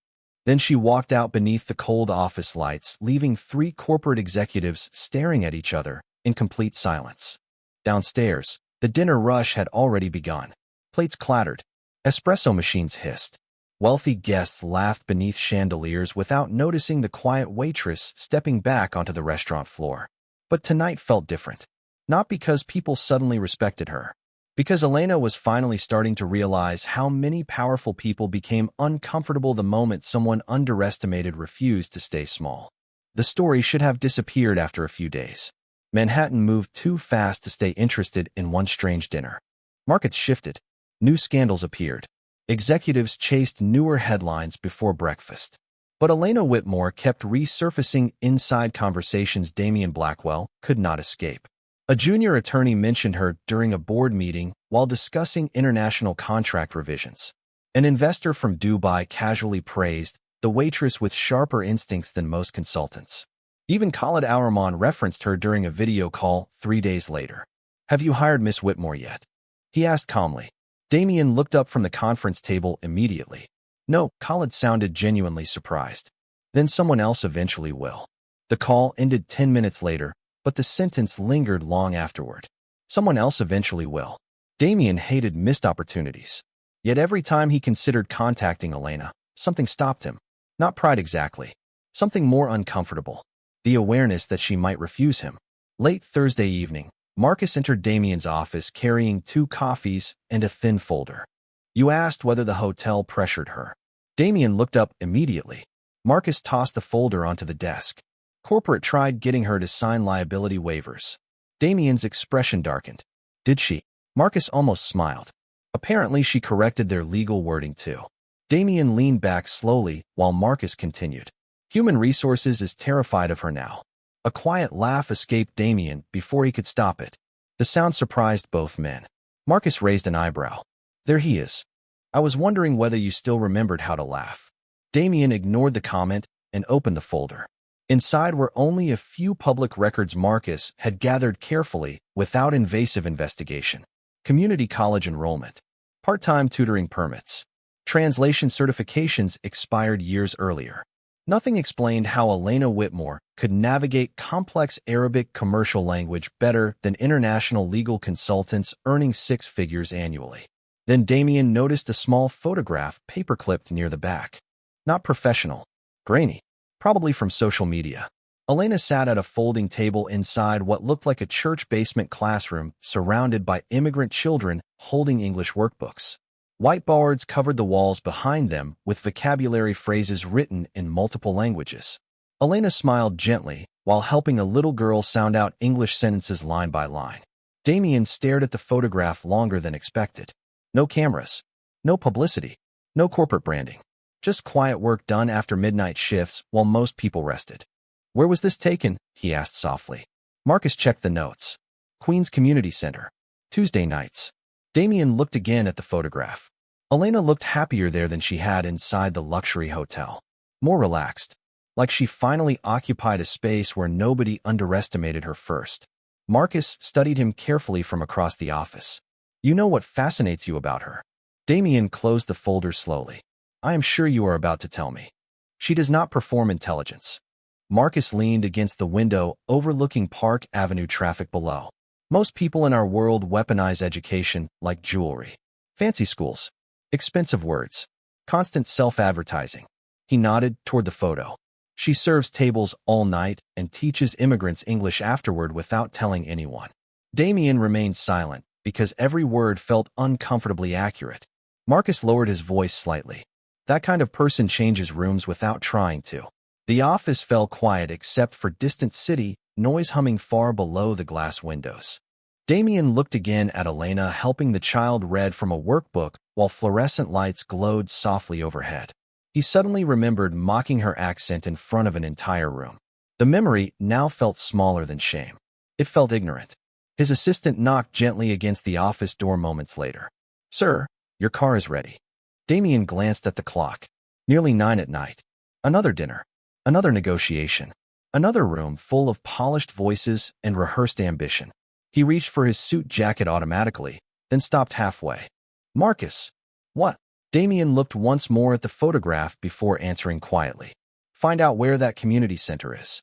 Then she walked out beneath the cold office lights, leaving 3 corporate executives staring at each other in complete silence. Downstairs, the dinner rush had already begun. Plates clattered. Espresso machines hissed. Wealthy guests laughed beneath chandeliers without noticing the quiet waitress stepping back onto the restaurant floor. But tonight felt different. Not because people suddenly respected her. Because Elena was finally starting to realize how many powerful people became uncomfortable the moment someone underestimated refused to stay small. The story should have disappeared after a few days. Manhattan moved too fast to stay interested in one strange dinner. Markets shifted. New scandals appeared. Executives chased newer headlines before breakfast. But Elena Whitmore kept resurfacing inside conversations Damian Blackwell could not escape. A junior attorney mentioned her during a board meeting while discussing international contract revisions. An investor from Dubai casually praised the waitress with sharper instincts than most consultants. Even Khalid Al-Rahman referenced her during a video call 3 days later. "Have you hired Miss Whitmore yet?" he asked calmly. Damian looked up from the conference table immediately. "No," Khalid sounded genuinely surprised. "Then someone else eventually will." The call ended 10 minutes later, but the sentence lingered long afterward. Someone else eventually will. Damian hated missed opportunities. Yet every time he considered contacting Elena, something stopped him. Not pride exactly. Something more uncomfortable. The awareness that she might refuse him. Late Thursday evening, Marcus entered Damian's office carrying 2 coffees and a thin folder. "You asked whether the hotel pressured her." Damian looked up immediately. Marcus tossed the folder onto the desk. "Corporate tried getting her to sign liability waivers." Damian's expression darkened. "Did she?" Marcus almost smiled. "Apparently she corrected their legal wording too." Damian leaned back slowly while Marcus continued. "Human Resources is terrified of her now." A quiet laugh escaped Damian before he could stop it. The sound surprised both men. Marcus raised an eyebrow. "There he is. I was wondering whether you still remembered how to laugh." Damian ignored the comment and opened the folder. Inside were only a few public records Marcus had gathered carefully without invasive investigation. Community college enrollment. Part-time tutoring permits. Translation certifications expired years earlier. Nothing explained how Elena Whitmore could navigate complex Arabic commercial language better than international legal consultants earning 6 figures annually. Then Damian noticed a small photograph paperclipped near the back. Not professional. Grainy. Probably from social media. Elena sat at a folding table inside what looked like a church basement classroom surrounded by immigrant children holding English workbooks. Whiteboards covered the walls behind them with vocabulary phrases written in multiple languages. Elena smiled gently while helping a little girl sound out English sentences line by line. Damian stared at the photograph longer than expected. No cameras. No publicity. No corporate branding. Just quiet work done after midnight shifts while most people rested. "Where was this taken?" he asked softly. Marcus checked the notes. "Queens Community Center. Tuesday nights." Damian looked again at the photograph. Elena looked happier there than she had inside the luxury hotel. More relaxed. Like she finally occupied a space where nobody underestimated her first. Marcus studied him carefully from across the office. "You know what fascinates you about her?" Damian closed the folder slowly. I am sure you are about to tell me. She does not perform intelligence. Marcus leaned against the window overlooking Park Avenue traffic below. Most people in our world weaponize education like jewelry. Fancy schools. Expensive words. Constant self-advertising. He nodded toward the photo. She serves tables all night and teaches immigrants English afterward without telling anyone. Damien remained silent because every word felt uncomfortably accurate. Marcus lowered his voice slightly. That kind of person changes rooms without trying to. The office fell quiet except for distant city noise humming far below the glass windows. Damien looked again at Elena helping the child read from a workbook while fluorescent lights glowed softly overhead. He suddenly remembered mocking her accent in front of an entire room. The memory now felt smaller than shame. It felt ignorant. His assistant knocked gently against the office door moments later. "Sir, your car is ready." Damien glanced at the clock. Nearly 9 at night. Another dinner. Another negotiation. Another room full of polished voices and rehearsed ambition. He reached for his suit jacket automatically, then stopped halfway. "Marcus." "What?" Damien looked once more at the photograph before answering quietly. "Find out where that community center is."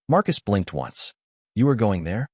Marcus blinked once. "You are going there?"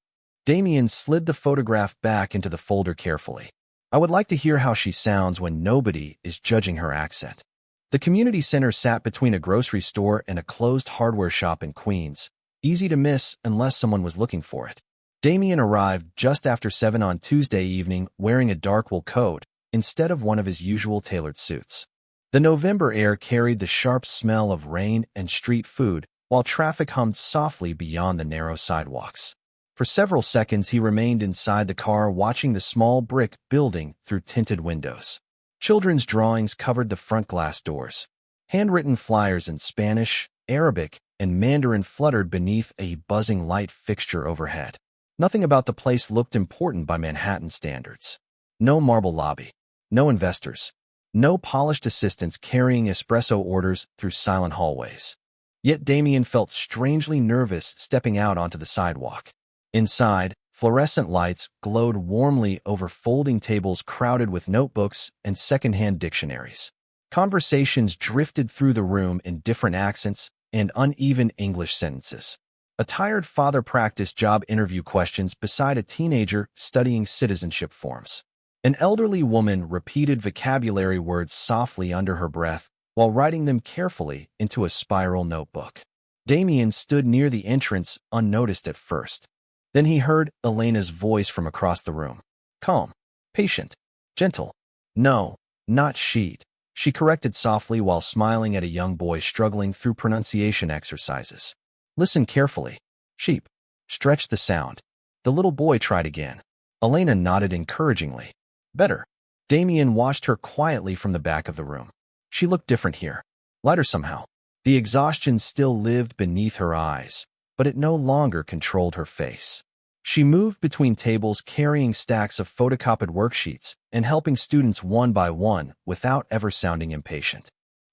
Damien slid the photograph back into the folder carefully. "I would like to hear how she sounds when nobody is judging her accent." The community center sat between a grocery store and a closed hardware shop in Queens, easy to miss unless someone was looking for it. Damien arrived just after 7 on Tuesday evening wearing a dark wool coat instead of one of his usual tailored suits. The November air carried the sharp smell of rain and street food, while traffic hummed softly beyond the narrow sidewalks. For several seconds he remained inside the car watching the small brick building through tinted windows. Children's drawings covered the front glass doors. Handwritten flyers in Spanish, Arabic, and Mandarin fluttered beneath a buzzing light fixture overhead. Nothing about the place looked important by Manhattan standards. No marble lobby. No investors. No polished assistants carrying espresso orders through silent hallways. Yet Damien felt strangely nervous stepping out onto the sidewalk. Inside, fluorescent lights glowed warmly over folding tables crowded with notebooks and secondhand dictionaries. Conversations drifted through the room in different accents and uneven English sentences. A tired father practiced job interview questions beside a teenager studying citizenship forms. An elderly woman repeated vocabulary words softly under her breath while writing them carefully into a spiral notebook. Damien stood near the entrance unnoticed at first. Then he heard Elena's voice from across the room. Calm, patient, gentle. "No, not sheet," she corrected softly while smiling at a young boy struggling through pronunciation exercises. "Listen carefully. Sheep. Stretch the sound." The little boy tried again. Elena nodded encouragingly. "Better." Damien watched her quietly from the back of the room. She looked different here. Lighter somehow. The exhaustion still lived beneath her eyes, but it no longer controlled her face. She moved between tables carrying stacks of photocopied worksheets and helping students one by one without ever sounding impatient.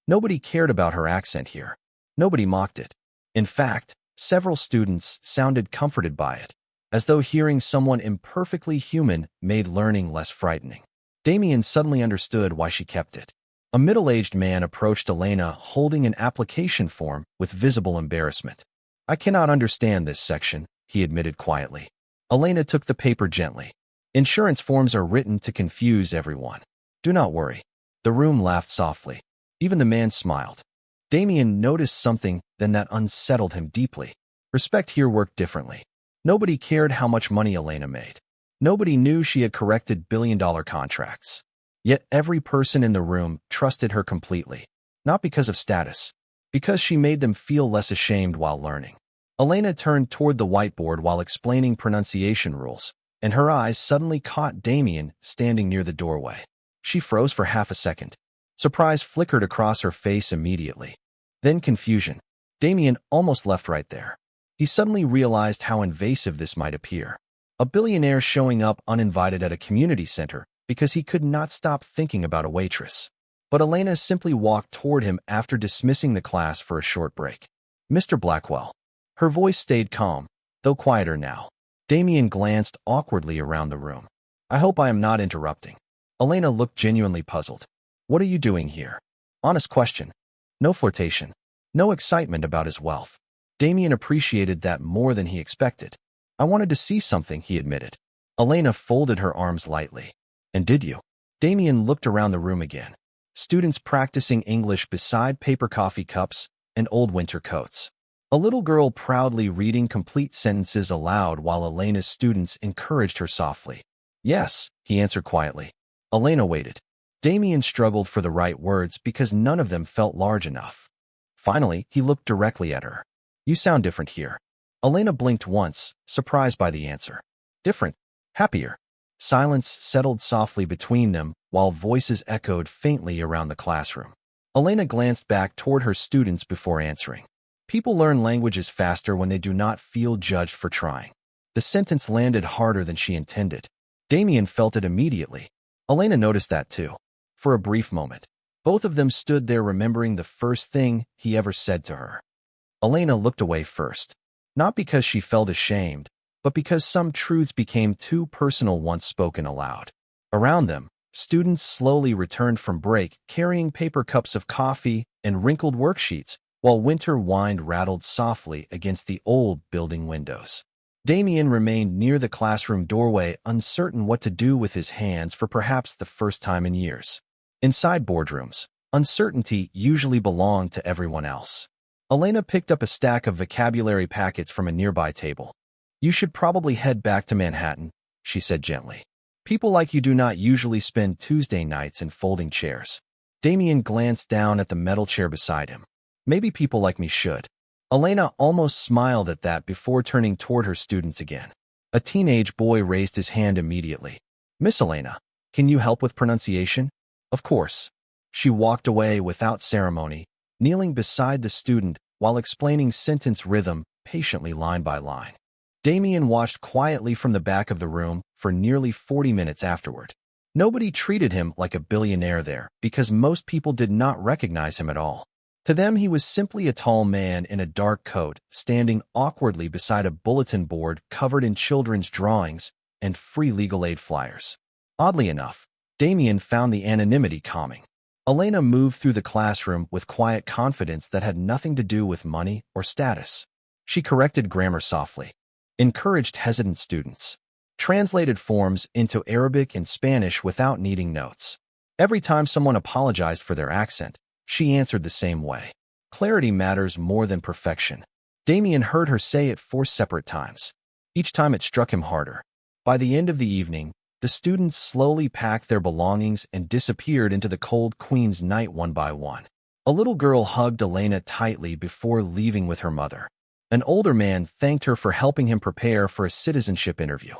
Nobody cared about her accent here. Nobody mocked it. In fact, several students sounded comforted by it, as though hearing someone imperfectly human made learning less frightening. Damien suddenly understood why she kept it. A middle-aged man approached Elena holding an application form with visible embarrassment. "I cannot understand this section," he admitted quietly. Elena took the paper gently. "Insurance forms are written to confuse everyone. Do not worry." The room laughed softly. Even the man smiled. Damien noticed something then that unsettled him deeply. Respect here worked differently. Nobody cared how much money Elena made. Nobody knew she had corrected billion-dollar contracts. Yet every person in the room trusted her completely. Not because of status. Because she made them feel less ashamed while learning. Elena turned toward the whiteboard while explaining pronunciation rules, and her eyes suddenly caught Damien standing near the doorway. She froze for half a second. Surprise flickered across her face immediately. Then confusion. Damien almost left right there. He suddenly realized how invasive this might appear. A billionaire showing up uninvited at a community center because he could not stop thinking about a waitress. But Elena simply walked toward him after dismissing the class for a short break. "Mr. Blackwell." Her voice stayed calm, though quieter now. Damien glanced awkwardly around the room. "I hope I am not interrupting." Elena looked genuinely puzzled. "What are you doing here?" Honest question. No flirtation. No excitement about his wealth. Damien appreciated that more than he expected. I wanted to see something, he admitted. Elena folded her arms lightly. And did you? Damien looked around the room again. Students practicing English beside paper coffee cups and old winter coats. A little girl proudly reading complete sentences aloud while Elena's students encouraged her softly. Yes, he answered quietly. Elena waited. Damien struggled for the right words because none of them felt large enough. Finally, he looked directly at her. You sound different here. Elena blinked once, surprised by the answer. Different. Happier. Silence settled softly between them while voices echoed faintly around the classroom. Elena glanced back toward her students before answering. People learn languages faster when they do not feel judged for trying. The sentence landed harder than she intended. Damien felt it immediately. Elena noticed that too. For a brief moment, both of them stood there remembering the first thing he ever said to her. Elena looked away first. Not because she felt ashamed, but because some truths became too personal once spoken aloud. Around them, students slowly returned from break, carrying paper cups of coffee and wrinkled worksheets, while winter wind rattled softly against the old building windows. Damien remained near the classroom doorway, uncertain what to do with his hands for perhaps the first time in years. Inside boardrooms, uncertainty usually belonged to everyone else. Elena picked up a stack of vocabulary packets from a nearby table. You should probably head back to Manhattan, she said gently. People like you do not usually spend Tuesday nights in folding chairs. Damien glanced down at the metal chair beside him. Maybe people like me should. Elena almost smiled at that before turning toward her students again. A teenage boy raised his hand immediately. Miss Elena, can you help with pronunciation? Of course. She walked away without ceremony, kneeling beside the student while explaining sentence rhythm patiently line by line. Damien watched quietly from the back of the room for nearly 40 minutes afterward. Nobody treated him like a billionaire there because most people did not recognize him at all. To them, he was simply a tall man in a dark coat, standing awkwardly beside a bulletin board covered in children's drawings and free legal aid flyers. Oddly enough, Damien found the anonymity calming. Elena moved through the classroom with quiet confidence that had nothing to do with money or status. She corrected grammar softly, encouraged hesitant students, translated forms into Arabic and Spanish without needing notes. Every time someone apologized for their accent, she answered the same way. Clarity matters more than perfection. Damien heard her say it 4 separate times. Each time it struck him harder. By the end of the evening, the students slowly packed their belongings and disappeared into the cold Queen's night one by one. A little girl hugged Elena tightly before leaving with her mother. An older man thanked her for helping him prepare for a citizenship interview.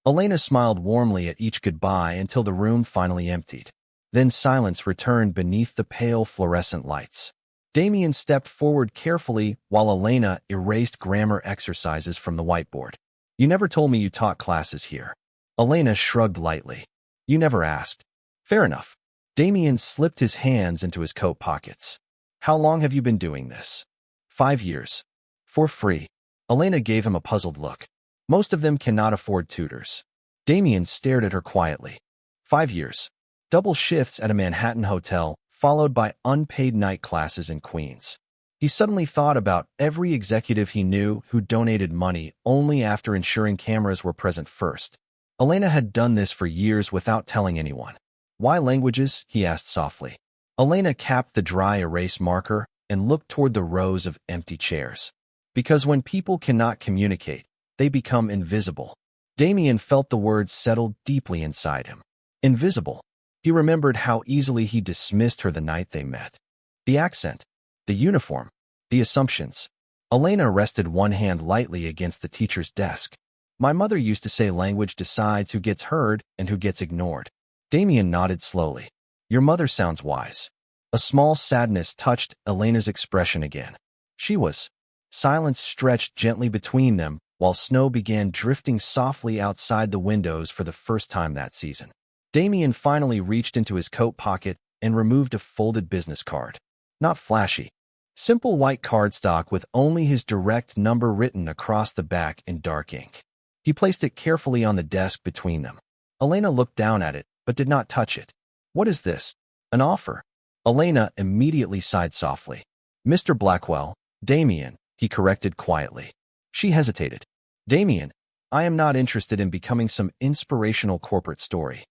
Elena smiled warmly at each goodbye until the room finally emptied. Then silence returned beneath the pale fluorescent lights. Damien stepped forward carefully while Elena erased grammar exercises from the whiteboard. You never told me you taught classes here. Elena shrugged lightly. You never asked. Fair enough. Damien slipped his hands into his coat pockets. How long have you been doing this? 5 years. For free. Elena gave him a puzzled look. Most of them cannot afford tutors. Damien stared at her quietly. 5 years. Double shifts at a Manhattan hotel, followed by unpaid night classes in Queens. He suddenly thought about every executive he knew who donated money only after ensuring cameras were present first. Elena had done this for years without telling anyone. Why languages? He asked softly. Elena capped the dry erase marker and looked toward the rows of empty chairs. Because when people cannot communicate, they become invisible. Damien felt the words settle deeply inside him. Invisible. He remembered how easily he dismissed her the night they met. The accent, the uniform, the assumptions. Elena rested one hand lightly against the teacher's desk. My mother used to say language decides who gets heard and who gets ignored. Damien nodded slowly. Your mother sounds wise. A small sadness touched Elena's expression again. She was. Silence stretched gently between them while snow began drifting softly outside the windows for the first time that season. Damien finally reached into his coat pocket and removed a folded business card. Not flashy. Simple white cardstock with only his direct number written across the back in dark ink. He placed it carefully on the desk between them. Elena looked down at it, but did not touch it. What is this? An offer? Elena immediately sighed softly. Mr. Blackwell, Damien, he corrected quietly. She hesitated. Damien, I am not interested in becoming some inspirational corporate story.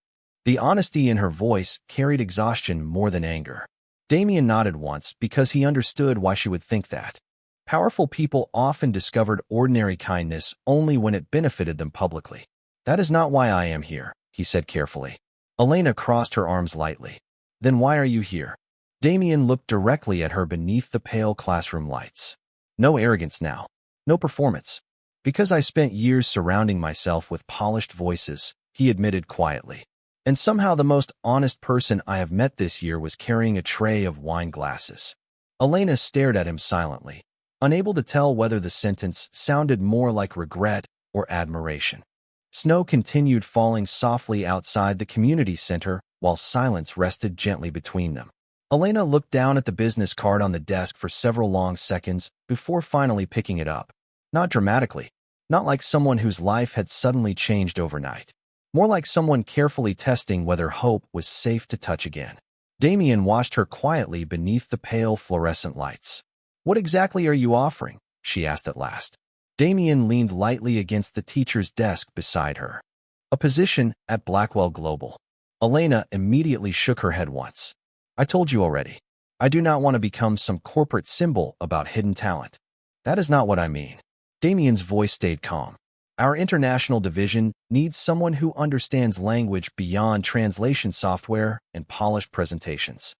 The honesty in her voice carried exhaustion more than anger. Damien nodded once because he understood why she would think that. Powerful people often discovered ordinary kindness only when it benefited them publicly. That is not why I am here, he said carefully. Elena crossed her arms lightly. Then why are you here? Damien looked directly at her beneath the pale classroom lights. No arrogance now. No performance. Because I spent years surrounding myself with polished voices, he admitted quietly. And somehow the most honest person I have met this year was carrying a tray of wine glasses. Elena stared at him silently, unable to tell whether the sentence sounded more like regret or admiration. Snow continued falling softly outside the community center while silence rested gently between them. Elena looked down at the business card on the desk for several long seconds before finally picking it up. Not dramatically, not like someone whose life had suddenly changed overnight. More like someone carefully testing whether hope was safe to touch again. Damien watched her quietly beneath the pale fluorescent lights. What exactly are you offering? She asked at last. Damien leaned lightly against the teacher's desk beside her. A position at Blackwell Global. Elena immediately shook her head once. I told you already. I do not want to become some corporate symbol about hidden talent. That is not what I mean. Damien's voice stayed calm. Our international division needs someone who understands language beyond translation software and polished presentations.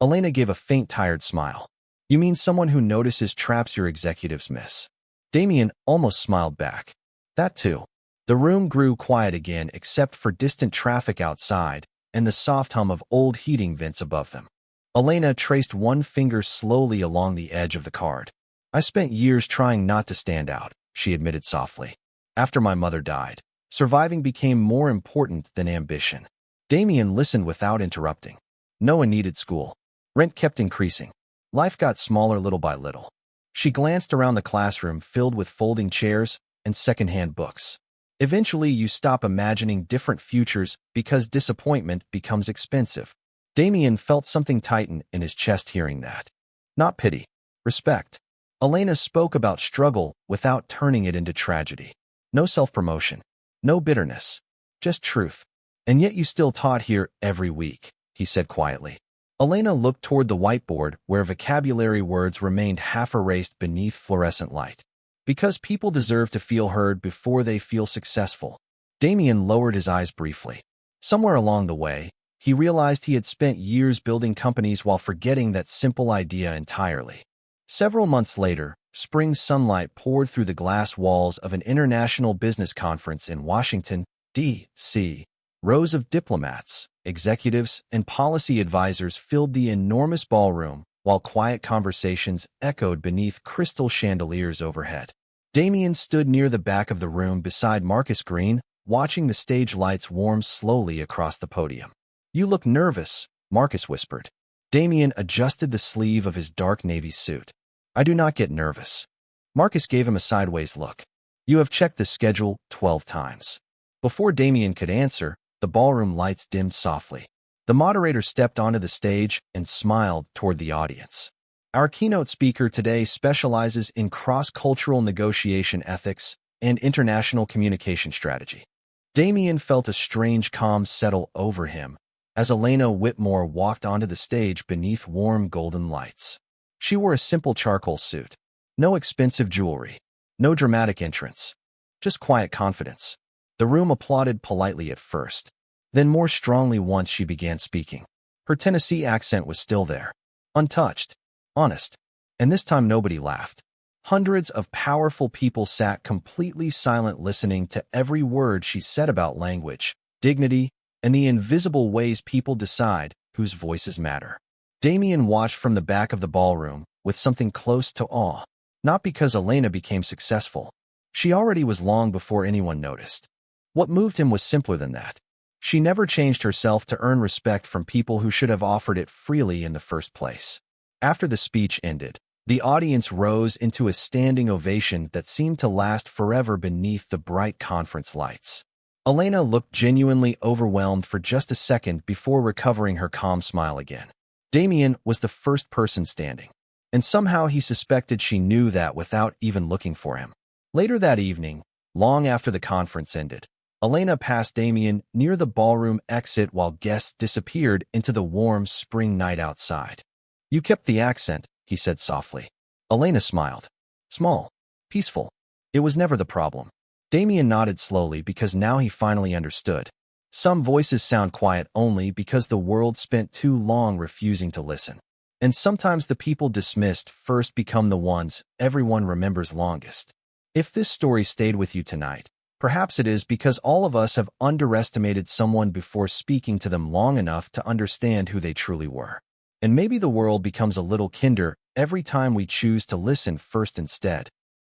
Elena gave a faint, tired smile. You mean someone who notices traps your executives miss? Damien almost smiled back. That too. The room grew quiet again except for distant traffic outside and the soft hum of old heating vents above them. Elena traced one finger slowly along the edge of the card. I spent years trying not to stand out, she admitted softly. After my mother died, surviving became more important than ambition. Damien listened without interrupting. No one needed school. Rent kept increasing. Life got smaller little by little. She glanced around the classroom filled with folding chairs and secondhand books. Eventually, you stop imagining different futures because disappointment becomes expensive. Damien felt something tighten in his chest hearing that. Not pity. Respect. Elena spoke about struggle without turning it into tragedy. No self-promotion. No bitterness. Just truth. And yet you still taught here every week, he said quietly. Elena looked toward the whiteboard where vocabulary words remained half-erased beneath fluorescent light. Because people deserve to feel heard before they feel successful. Damien lowered his eyes briefly. Somewhere along the way, he realized he had spent years building companies while forgetting that simple idea entirely. Several months later, spring sunlight poured through the glass walls of an international business conference in Washington, D.C. Rows of diplomats, executives, and policy advisors filled the enormous ballroom, while quiet conversations echoed beneath crystal chandeliers overhead. Damien stood near the back of the room beside Marcus Green, watching the stage lights warm slowly across the podium. You look nervous, Marcus whispered. Damien adjusted the sleeve of his dark navy suit. I do not get nervous. Marcus gave him a sideways look. You have checked the schedule 12 times. Before Damien could answer, the ballroom lights dimmed softly. The moderator stepped onto the stage and smiled toward the audience. Our keynote speaker today specializes in cross-cultural negotiation ethics and international communication strategy. Damien felt a strange calm settle over him as Elena Whitmore walked onto the stage beneath warm golden lights. She wore a simple charcoal suit. No expensive jewelry. No dramatic entrance. Just quiet confidence. The room applauded politely at first, then more strongly once she began speaking. Her Tennessee accent was still there, untouched, honest, and this time nobody laughed. Hundreds of powerful people sat completely silent listening to every word she said about language, dignity, and the invisible ways people decide whose voices matter. Damien watched from the back of the ballroom with something close to awe, not because Elena became successful. She already was long before anyone noticed. What moved him was simpler than that. She never changed herself to earn respect from people who should have offered it freely in the first place. After the speech ended, the audience rose into a standing ovation that seemed to last forever beneath the bright conference lights. Elena looked genuinely overwhelmed for just a second before recovering her calm smile again. Damien was the first person standing, and somehow he suspected she knew that without even looking for him. Later that evening, long after the conference ended, Elena passed Damien near the ballroom exit while guests disappeared into the warm spring night outside. "You kept the accent," he said softly. Elena smiled. "Small. Peaceful. It was never the problem." Damien nodded slowly because now he finally understood. Some voices sound quiet only because the world spent too long refusing to listen. And sometimes the people dismissed first become the ones everyone remembers longest. If this story stayed with you tonight, perhaps it is because all of us have underestimated someone before speaking to them long enough to understand who they truly were. And maybe the world becomes a little kinder every time we choose to listen first instead.